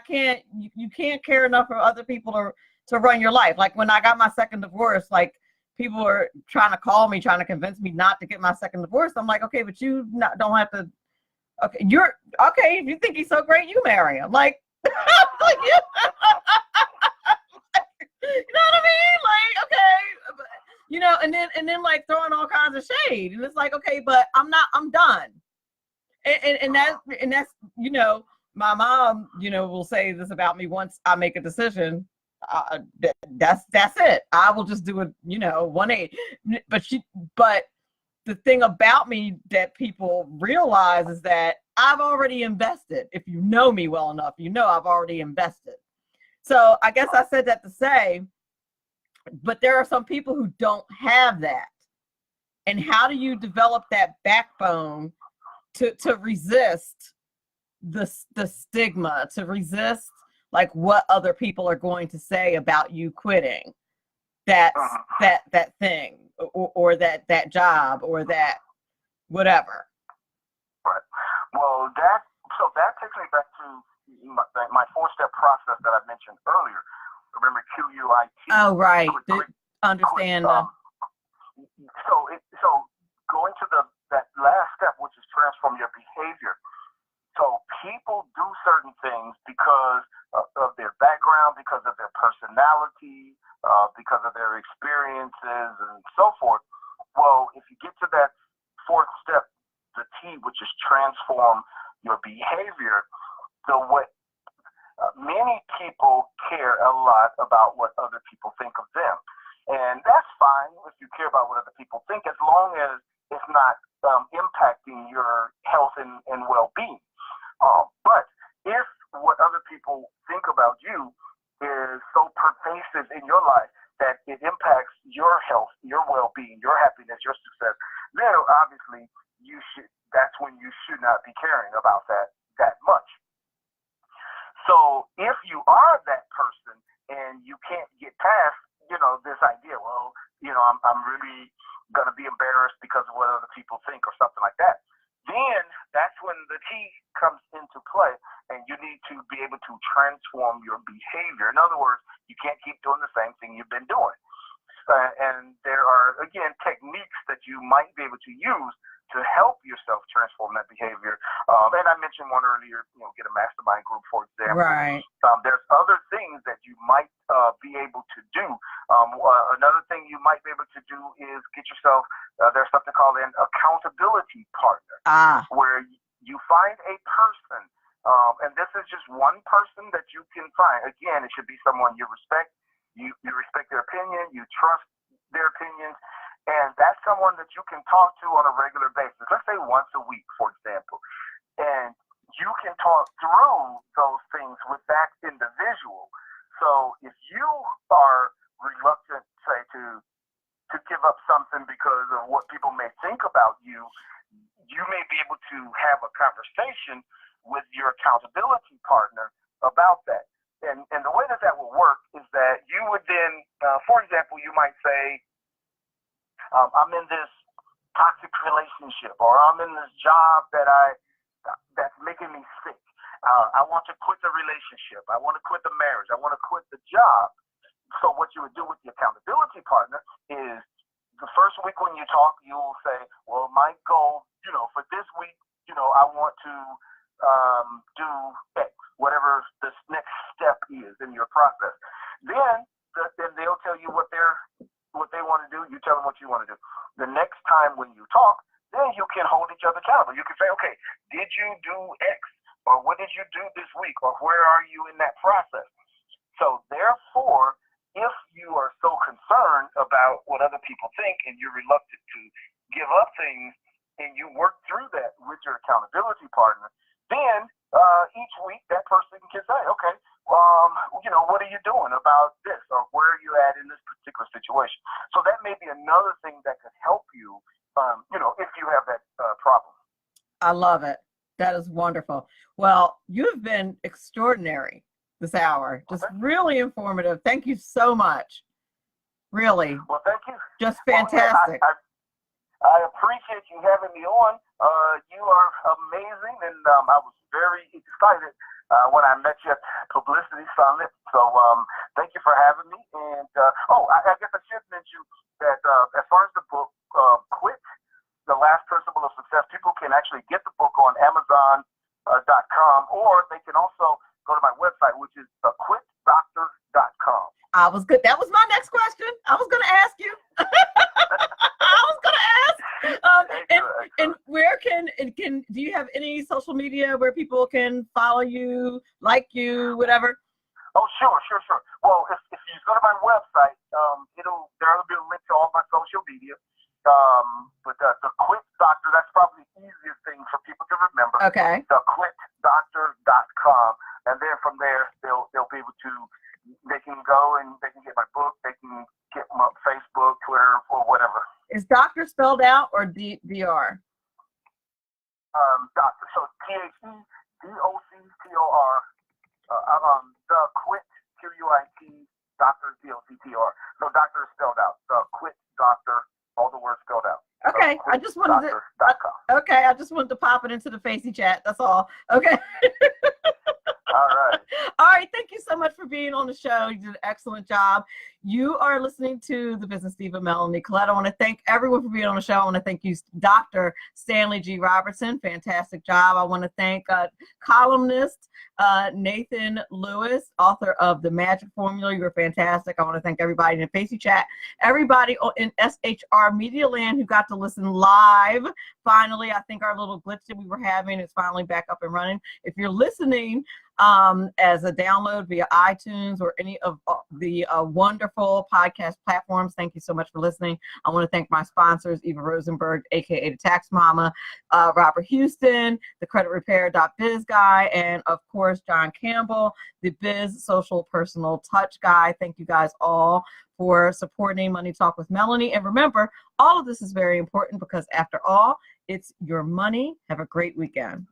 can't care enough for other people to run your life. Like when I got my second divorce, like people were trying to call me, trying to convince me not to get my second divorce. I'm like, okay, but you don't have to. Okay, you're okay. If you think he's so great, you marry him. Like, like you know what I mean? Like, okay, and then like throwing all kinds of shade, and it's like, okay, but I'm done. And that's my mom, will say this about me once I make a decision. That's it. I will just do it, 180. But the thing about me that people realize is that I've already invested. If you know me well enough, I've already invested. So I guess I said that to say, but there are some people who don't have that. And how do you develop that backbone to resist the stigma, to resist like what other people are going to say about you quitting that thing or that job or that whatever? Right. Well, that takes me back to my 4-step process that I mentioned earlier. Remember QUIT? Oh, right. Understand. So going to that last step, which is transform your behavior. So people do certain things because of their background, because of their personality, because of their experiences and so forth. Well, if you get to that 4th step, the T key, which is transform your behavior. So many people care a lot about what other people think of them. And that's fine if you care about what other people think, as long as it's not impacting your health and well-being. But if what other people think about you is so pervasive in your life that it impacts your health, your well-being, your happiness, your success, then obviously that's when you should not be caring about that much. So if you are that person and you can't get past, this idea, well, I'm really going to be embarrassed because of what other people think or something like that, then that's when the key comes into play, and you need to be able to transform your behavior. In other words, you can't keep doing the same thing you've been doing. And there are, again, techniques that you might be able to use to help yourself transform that behavior. And I mentioned one earlier, get a mastermind group, for example. Right. There's other things that you might be able to do. Another thing you might be able to do is get yourself, there's something called an accountability partner, where you find a person, and this is just one person that you can find. Again, it should be someone you respect. You respect their opinion, you trust their opinions, and that's someone that you can talk to on a regular basis. Let's say once a week, for example. And you can talk through those things with that individual. So if you are reluctant, say, to give up something because of what people may think about you, you may be able to have a conversation with your accountability partner about that. And the way that will work is that you would then, for example, you might say, I'm in this toxic relationship, or I'm in this job that's making me sick. I want to quit the relationship. I want to quit the marriage. I want to quit the job. So what you would do with the accountability partner is the first week when you talk, you will say, well, my goal, for this week, I want to do X, whatever this next step is in your process. Then they'll tell you what they want to do. You tell them what you want to do. The next time when you talk, then you can hold each other accountable. You can say, okay, did you do X? Or what did you do this week? Or where are you in that process? So therefore, if you are so concerned about what other people think and you're reluctant to give up things, and you work through that with your accountability partner, then each week that person can say, okay, what are you doing about this? Or where are you at in this particular situation? So that may be another thing that could help you, if you have that problem. I love it. That is wonderful. Well, you've been extraordinary this hour. Just really informative. Thank you so much. Really. Well, thank you. Just fantastic. I appreciate you having me on. You are amazing, and I was very excited when I met you at Publicity Summit. So thank you for having me. And I guess I should mention that as far as the book, Quit, The Last Principle of Success, people can actually get the book on Amazon.com, or they can also go to my website, which is quitdoctor.com. I was good. That was my next question. I was going to ask you. And where do you have any social media where people can follow you, like you, whatever? Oh, sure. Well, if you go to my website, there'll be a link to all my social media. But the Quit Doctor, that's probably the easiest thing for people to remember. Okay. The quitdoctor.com, and then from there they'll be able to. They can go and they can get my book. They can get my Facebook, Twitter, or whatever. Is doctor spelled out or DR? Doctor. So THEDOCTOR. The Quit QUIT Doctor DOCTR. So doctor is spelled out. The Quit Doctor. All the words spelled out. Okay. I just wanted to pop it into the Facey chat. That's all. Okay. All right. All right. Thank you so much for being on the show. You did an excellent job. You are listening to the Business Diva, Melanie Collette. I want to thank everyone for being on the show. I want to thank you, Dr. Stanley G. Robertson. Fantastic job. I want to thank columnist Nathan Lewis, author of The Magic Formula. You were fantastic. I want to thank everybody in the Facey Chat, everybody in SHR Media Land who got to listen live. Finally, I think our little glitch that we were having is finally back up and running. If you're listening as a download via iTunes or any of the wonderful podcast platforms, thank you so much for listening. I want to thank my sponsors, Eva Rosenberg, aka the Tax Mama, Robert Houston, the creditrepair.biz guy, and of course, John Campbell, the Biz Social Personal Touch guy. Thank you guys all for supporting Money Talk with Melanie. And remember, all of this is very important because after all, it's your money. Have a great weekend.